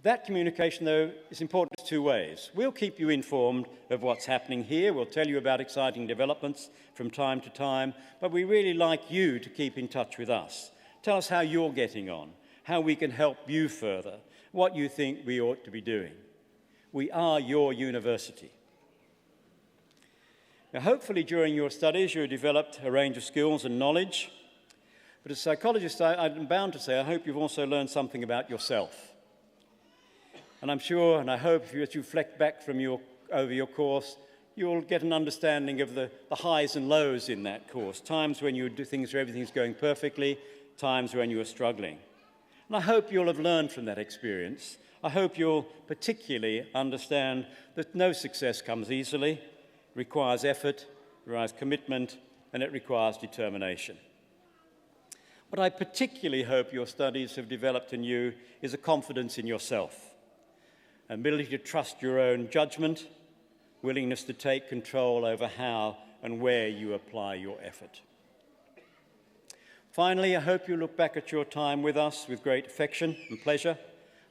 That communication, though, is important in two ways. We'll keep you informed of what's happening here. We'll tell you about exciting developments from time to time, but we really like you to keep in touch with us. Tell us how you're getting on, how we can help you further, what you think we ought to be doing. We are your university. Now, hopefully during your studies you have developed a range of skills and knowledge, but as a psychologist I'm bound to say I hope you've also learned something about yourself. And I'm sure and I hope as you reflect back over your course, you'll get an understanding of the highs and lows in that course, times when you do things where everything's going perfectly, times when you are struggling. And I hope you'll have learned from that experience. I hope you'll particularly understand that no success comes easily, it requires effort, it requires commitment, and it requires determination. What I particularly hope your studies have developed in you is a confidence in yourself, an ability to trust your own judgment, willingness to take control over how and where you apply your effort. Finally, I hope you look back at your time with us with great affection and pleasure,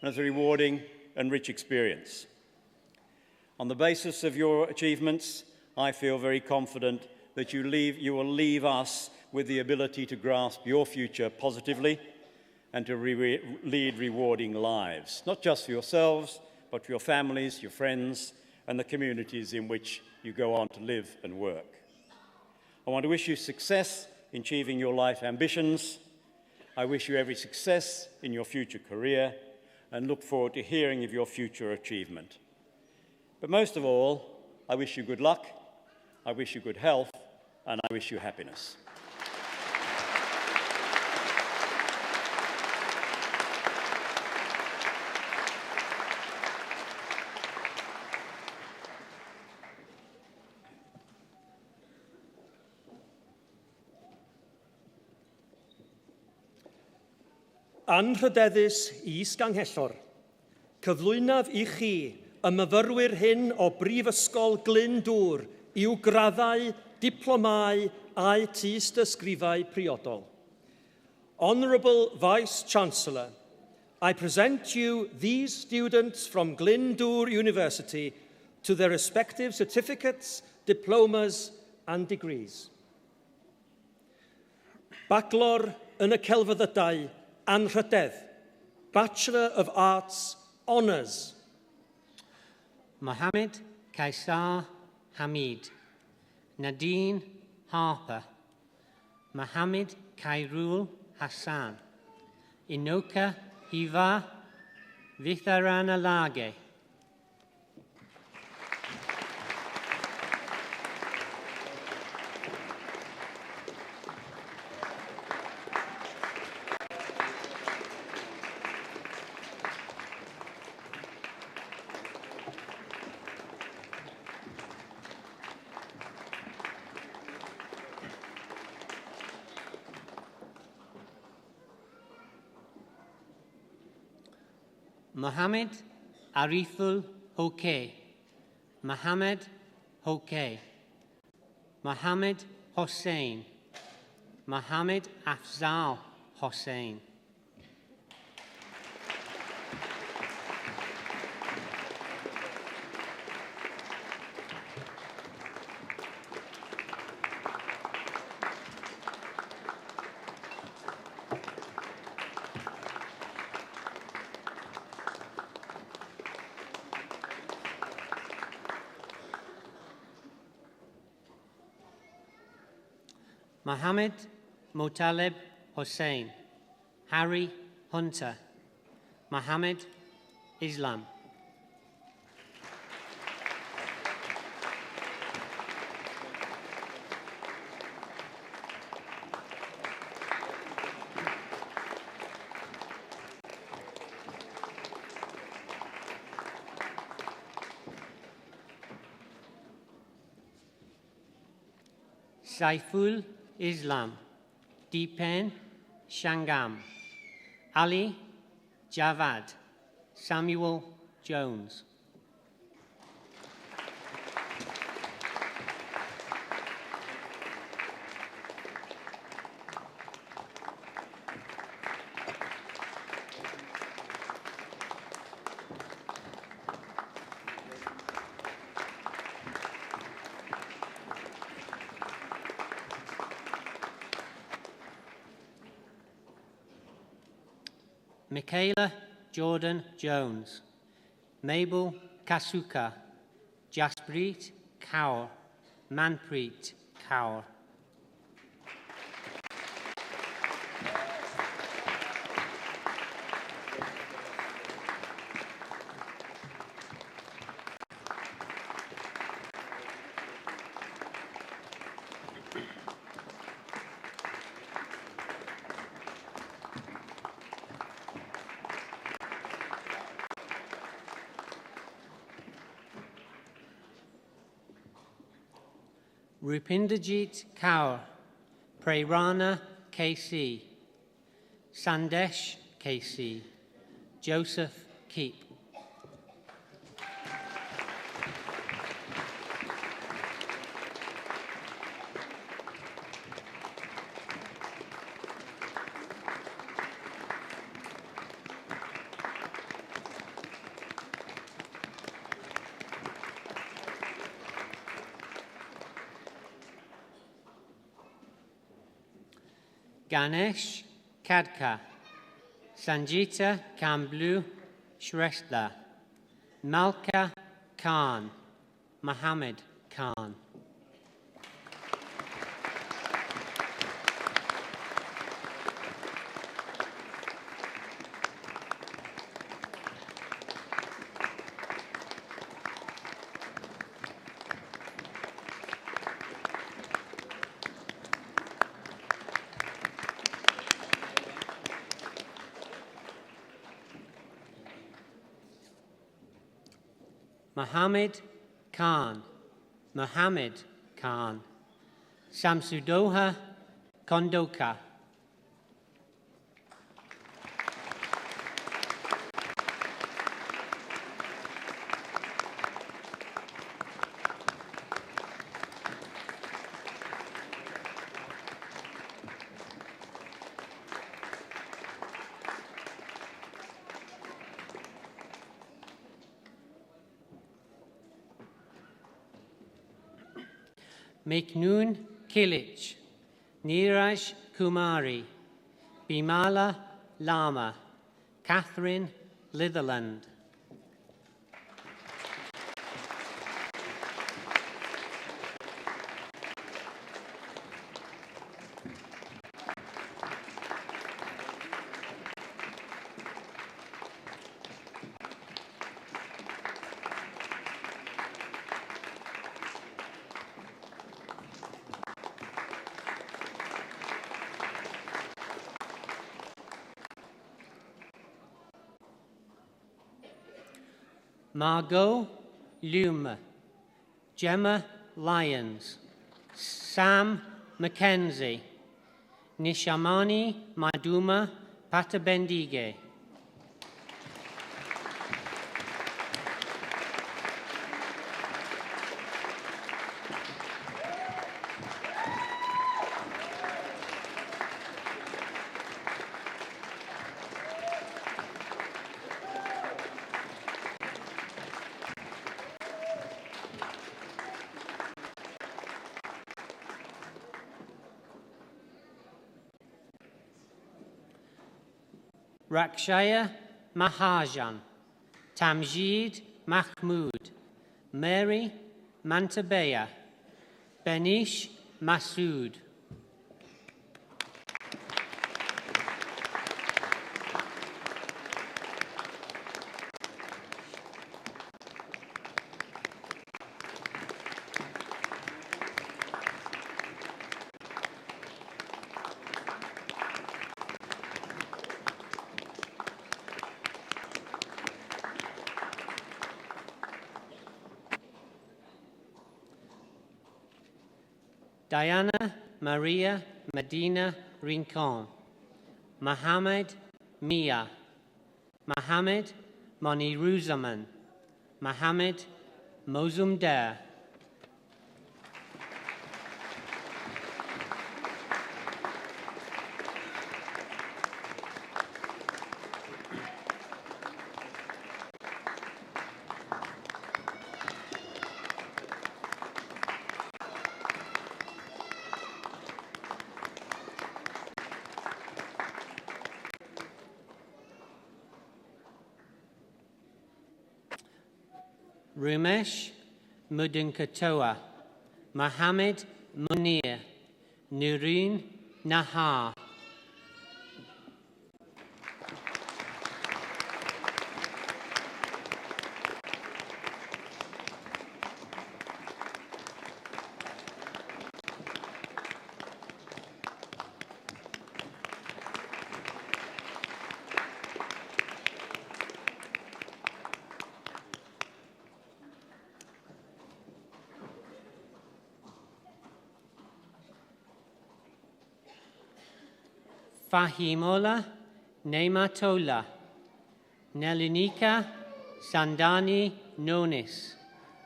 and as a rewarding and rich experience. On the basis of your achievements, I feel very confident that you will leave us with the ability to grasp your future positively and to lead rewarding lives, not just for yourselves, but for your families, your friends, and the communities in which you go on to live and work. I want to wish you success in achieving your life ambitions. I wish you every success in your future career and look forward to hearing of your future achievement. But most of all, I wish you good luck, I wish you good health, and I wish you happiness. Anrhydeddus is-ganghellor, cyflwynaf I chi y myfyrwyr hyn o Brifysgol Glyndŵr i'w graddau, diplomau a'i tystysgrifau priodol. Honourable Vice-Chancellor, I present you these students from Glyndŵr University to their respective certificates, diplomas and degrees. Baclor yn y celfyddydau Anrhydedd, Bachelor of Arts, Honours. Mohammed Kaisar Hamid, Nadine Harper, Mohammed Kairul Hassan, Inoka Hiva Vitharana Lage. Mohammed Ariful Hoke, Mohammed Hoke, Mohammed Hossein, Mohammed Afzal Hossein. Mohammed Motaleb Hossein, Harry Hunter, Mohammed Islam. Saiful Islam, Deepen Shangam, Ali Javad, Samuel Jones. Michaela Jordan Jones, Mabel Kasuka, Jaspreet Kaur, Manpreet Kaur. Rupinderjeet Kaur, Prerana KC, Sandesh KC, Joseph Keep. Ganesh Kadka, Sanjita Kamblu Shrestha, Malka Khan, Mohammed Khan. Mohammed Khan, Mohammed Khan, Samsudoha Kondoka. Meknoon Kilich, Neeraj Kumari, Bimala Lama, Catherine Litherland. Margot Lume, Gemma Lyons, Sam Mackenzie, Nishamani Maduma Patabendige. Rakshaya Mahajan, Tamjid Mahmood, Mary Mantabeya, Benish Masood. Diana Maria Medina Rincon, Mohammed Mia, Mohammed Moniruzaman, Mohammed Mozumder. Rumesh Mudinkatoa, Mohammed Munir, Nureen Nahar. Fahimola Nematola, Nelinika Sandani Nonis,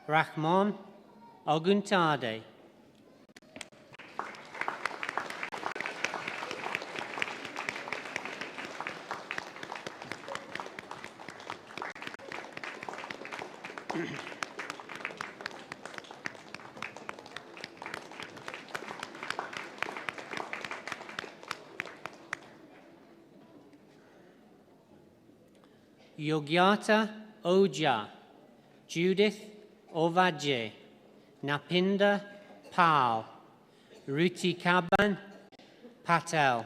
Rahman Oguntade. Yogyata Oja, Judith Ovaje, Napinda Pal, Ruti Kaban Patel.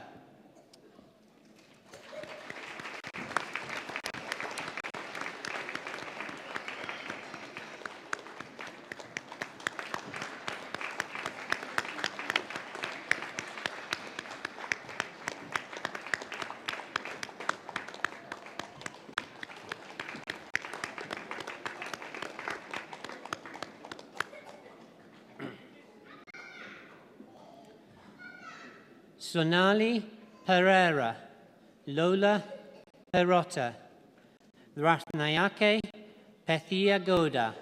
Sonali Pereira, Lola Perota, Rathnayake Pethia Goda,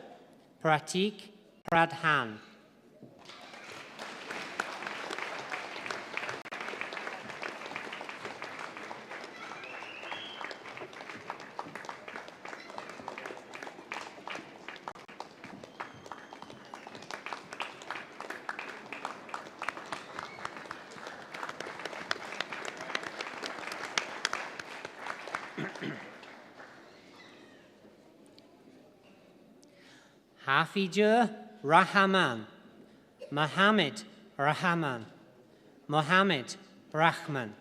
Pratik Pradhan. Hafijur Rahman, Mohammed Rahman, Mohammed Rahman.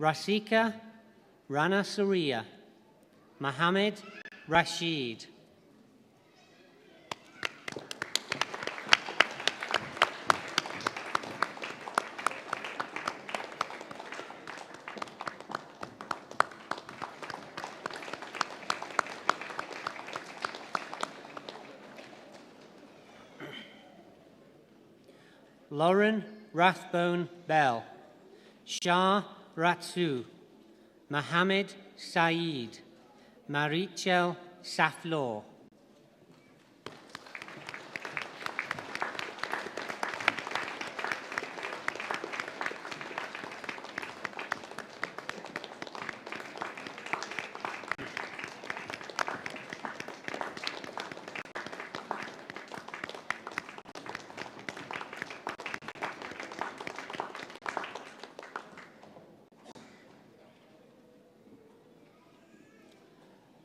Rasika Rana Surya, Mohammed Rashid. Lauren Rathbone Bell, Shah Ratsu, Mohammed Saeed, Marichel Saflor.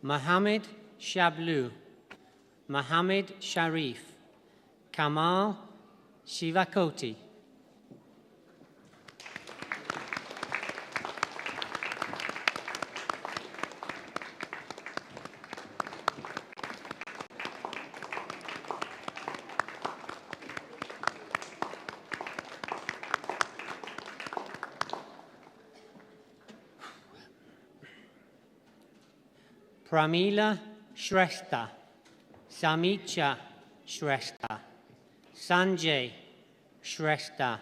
Mohammed Shablu, Mohammed Sharif, Kamal Shivakoti. Pramila Shrestha, Samicha Shrestha, Sanjay Shrestha,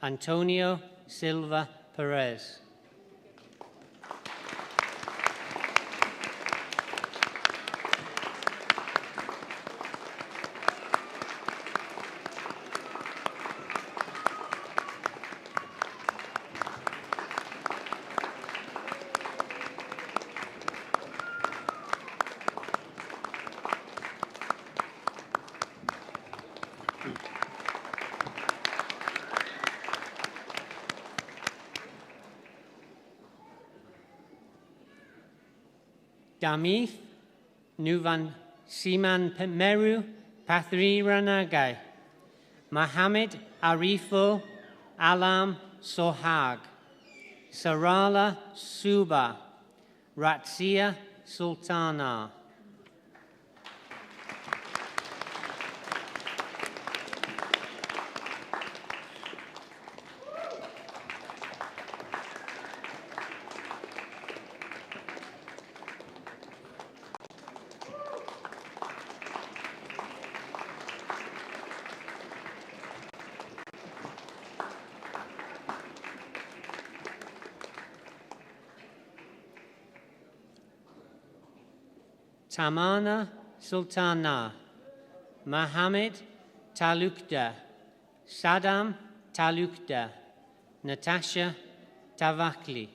Antonio Silva Perez. Damith Nuvan Siman Meru Pathri Ranagai, Mohammed Ariful Alam Sohag, Sarala Suba, Ratsia Sultana. Tamana Sultana, Mohammed Talukder, Saddam Talukder, Natasha Tavakli.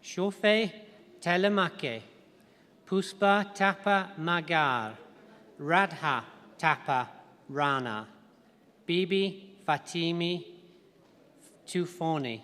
Shofe Telemake, Puspa Tapa Magar, Radha Tapa Rana, Bibi Fatimi Tufoni.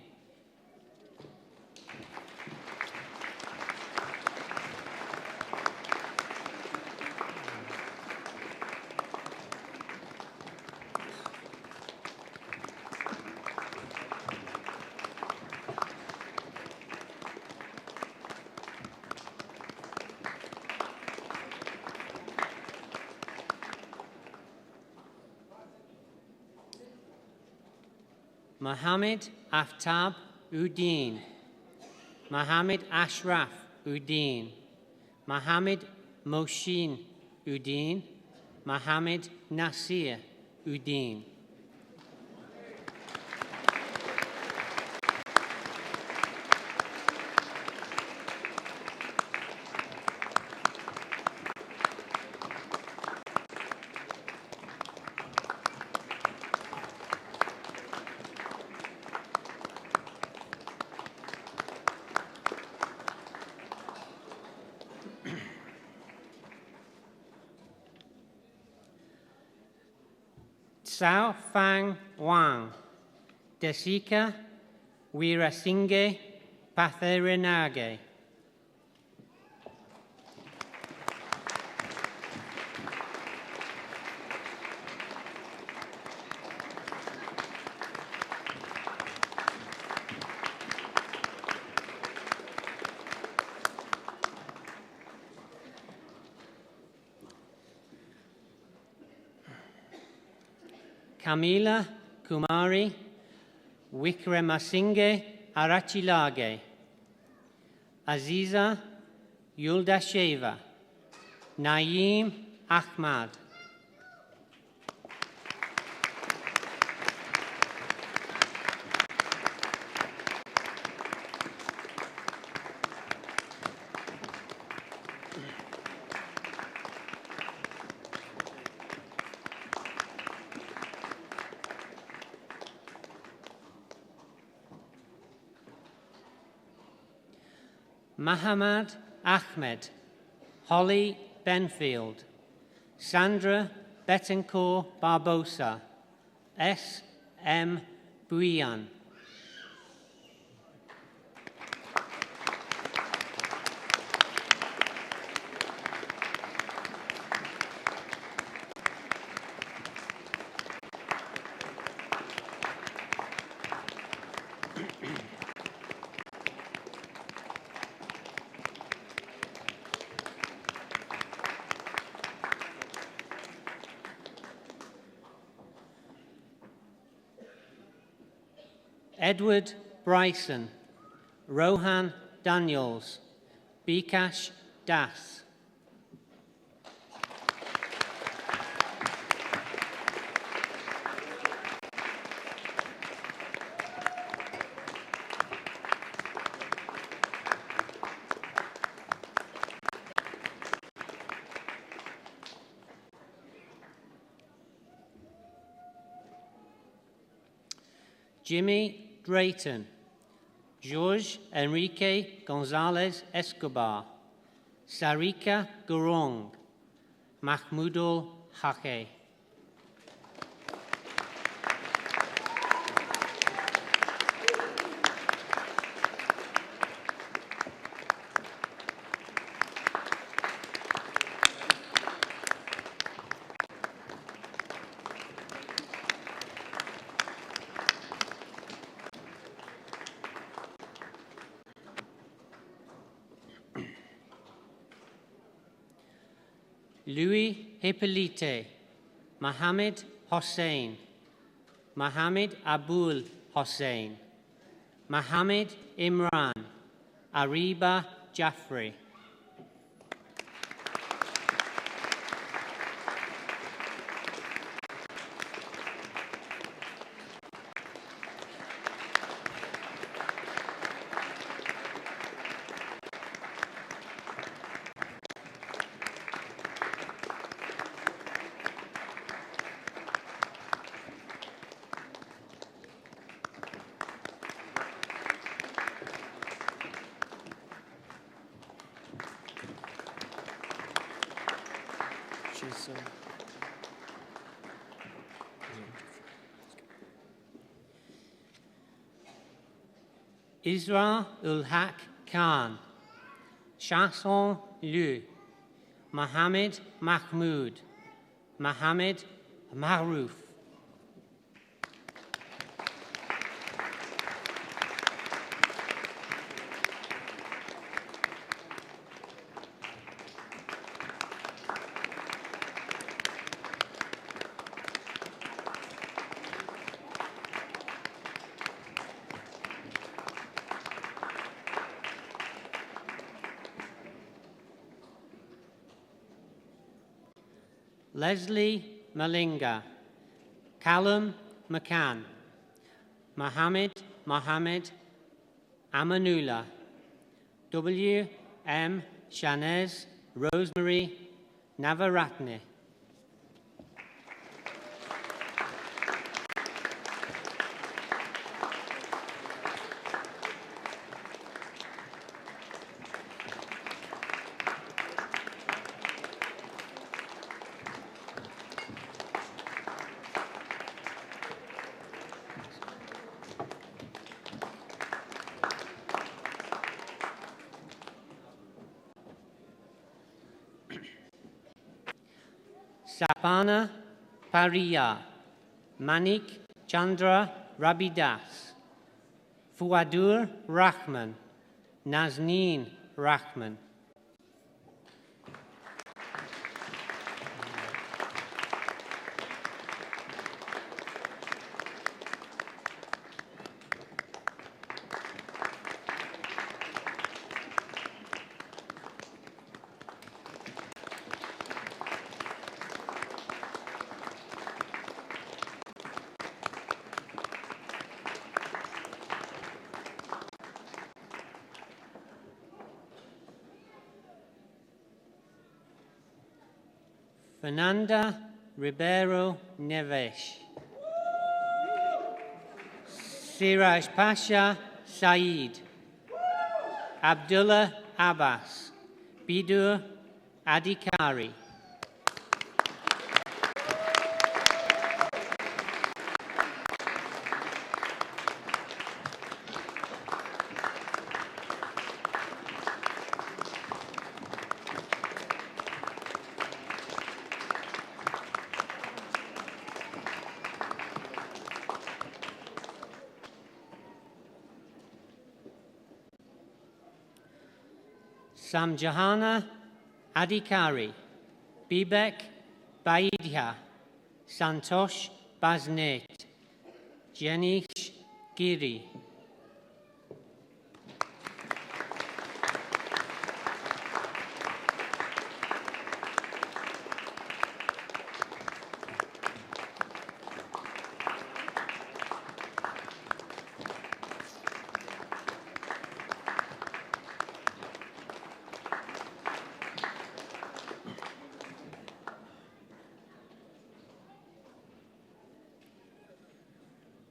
Mohammed Aftab Uddin, Mohammed Ashraf Uddin, Mohammed Moshin Uddin, Mohammed Nasir Uddin. Sao Fang Wang, Desika Weerasinghe Patharinage. Kamila Kumari Wickramasinghe Arachilage, Aziza Yuldasheva, Naeem Ahmad. Mahamad Ahmed, Holly Benfield, Sandra Betancourt Barbosa, S. M. Buian. Edward Bryson, Rohan Daniels, Bikash Das. Jimmy Drayton, Jorge Enrique Gonzalez Escobar, Sarika Gurung, Mahmoudul Hake. Louis Hippolyte, Mohammed Hossein, Mohammed Abul Hossein, Mohammed Imran, Ariba Jaffrey. Isra ul Haq Khan, Shahson Liu, Mohammed Mahmoud, Mohammed Maruf. Leslie Malinga, Callum McCann, Mohammed Amanullah, W. M. Shanez Rosemary Navaratne. Sapana Pariya, Manik Chandra Rabidas, Fuadur Rahman, Nazneen Rahman. Fernanda Ribeiro Neves, Siraj Pasha Saeed, Abdullah Abbas, Bidur Adhikari. Samjahana Adhikari, Bibek Baidya, Santosh Basnet, Jenish Giri.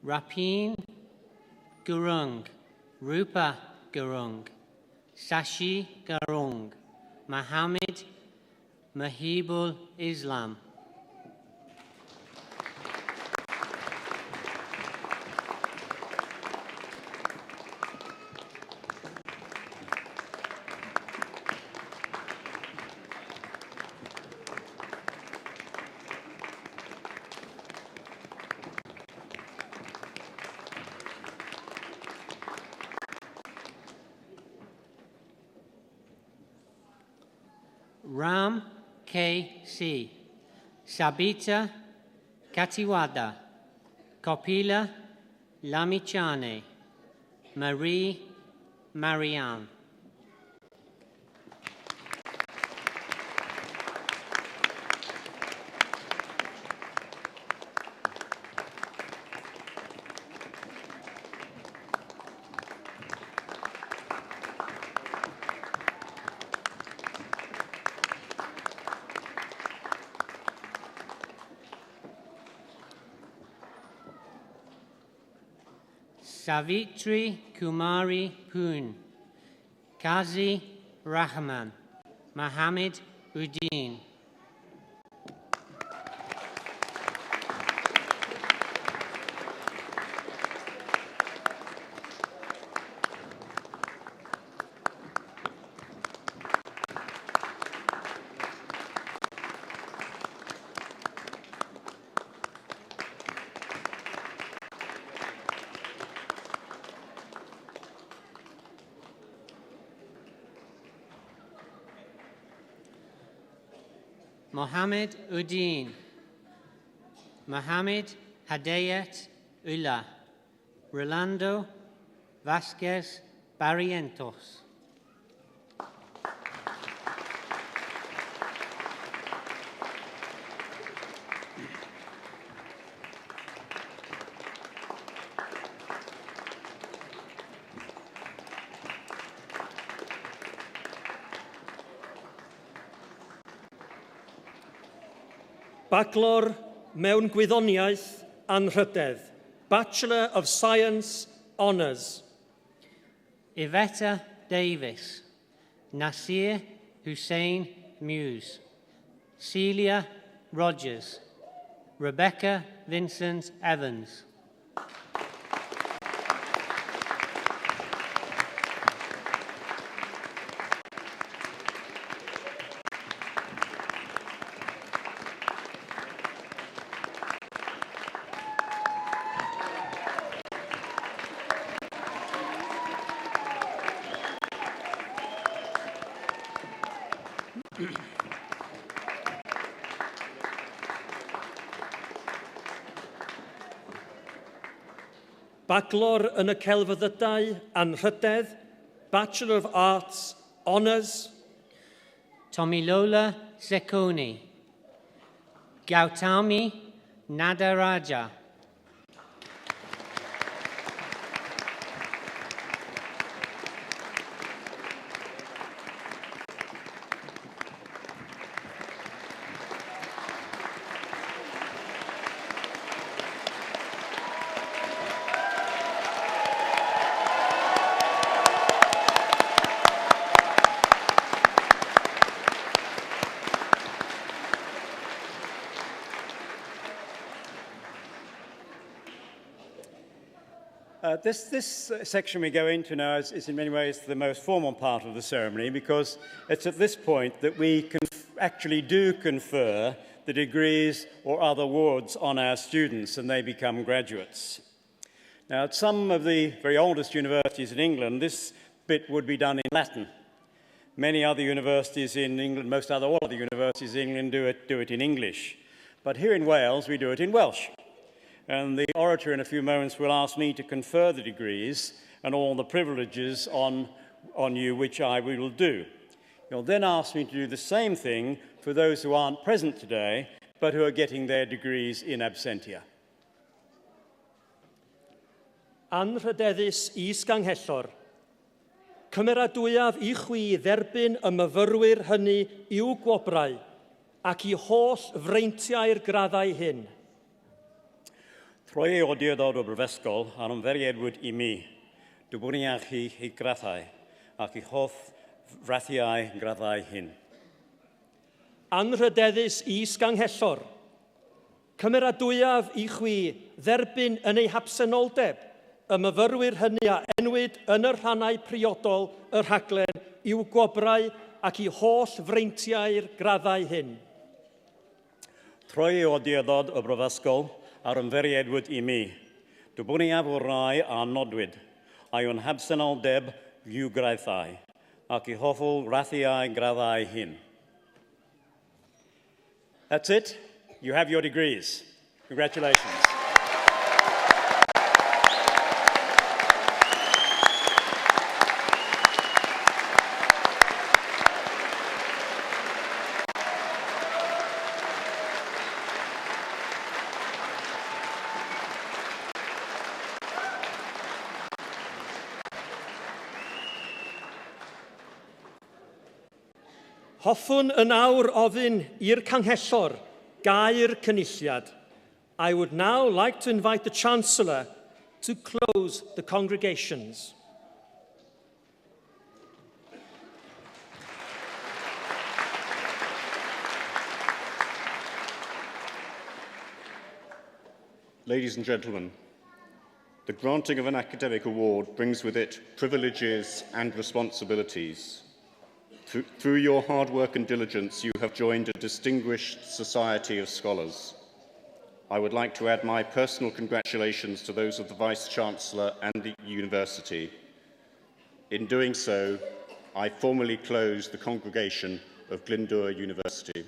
Rapin Gurung, Rupa Gurung, Sashi Gurung, Mohammed Mahibul Islam. Ram K.C., Sabita Katiwada, Kopila Lamichane, Marie Marianne. Savitri Kumari Poon, Kazi Rahman, Mohammed Uddin. Mohammed Uddin, Mohammed Hadayat Ullah, Rolando Vasquez Barrientos. Baclor mewn gwyddoniaeth anrhydedd, Bachelor of Science Honours. Iveta Davis, Nasir Hussein Muse, Celia Rogers, Rebecca Vincent Evans. Baclor yn y celfyddydau anrhydedd, Bachelor of Arts Honours. Tomilola Zekoni, Gautami Nadaraja, This section we go into now is in many ways the most formal part of the ceremony, because it's at this point that we actually do confer the degrees or other awards on our students and they become graduates. Now, at some of the very oldest universities in England, this bit would be done in Latin. Many other universities in England, all other universities in England do it in English. But here in Wales, we do it in Welsh. And the orator in a few moments will ask me to confer the degrees and all the privileges on you, which I will do. He'll then ask me to do the same thing for those who aren't present today, but who are getting their degrees in absentia. Anrhydeddus is-ganghellor. Cymeradwyaf I chwi dderbyn y myfyrwyr hynny i'w gwobrau ac I holl freintiau'r graddau hyn. Troi o diodod o brifysgol ar ymferiadwyd I mi, dwbwniach I graddau ac I hoff frathiau graddau hyn. Anrhydeddus is-ganghellor. Cymeradwyaf I chwi dderbyn yn ei habsenoldeb y myfyrwyr hynny a enwyd yn y rhannau priodol y rhaglen i'w gwobrau ac I holl freintiau'r graddau hyn. Troi o diodod o brifysgol ar ymferiadwyd I mi, dwbwniaf o rai a nodwyd, a'i o'n habsenoldeb yw graddau, ac I hoffol rathiau graddau hyn. That's it. You have your degrees. Congratulations. Hoffwn yn awr ofyn i'r canghellor gair cynulliad. I would now like to invite the Chancellor to close the congregations. Ladies and gentlemen, the granting of an academic award brings with it privileges and responsibilities. Through your hard work and diligence, you have joined a distinguished society of scholars. I would like to add my personal congratulations to those of the Vice-Chancellor and the University. In doing so, I formally close the congregation of Glyndŵr University.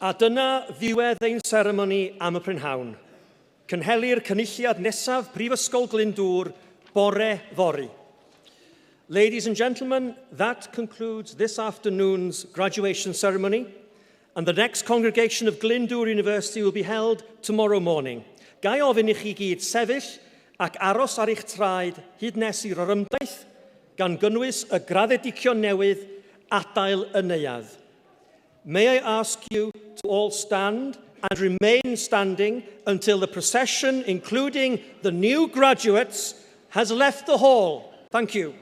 A dyna ddiwedd ein seremoni am y prynhawn. Cynhelir cynulliad nesaf Prifysgol Glyndŵr bore fory. Ladies and gentlemen, that concludes this afternoon's graduation ceremony, and the next congregation of Glyndŵr University will be held tomorrow morning. Gai ofyn i chi gyd sefyll ac aros ar eich traed hyd nes i'r orymdaeth gan gynnwys y graddedigion newydd adael y neuadd. May I ask you to all stand and remain standing until the procession, including the new graduates, has left the hall. Thank you.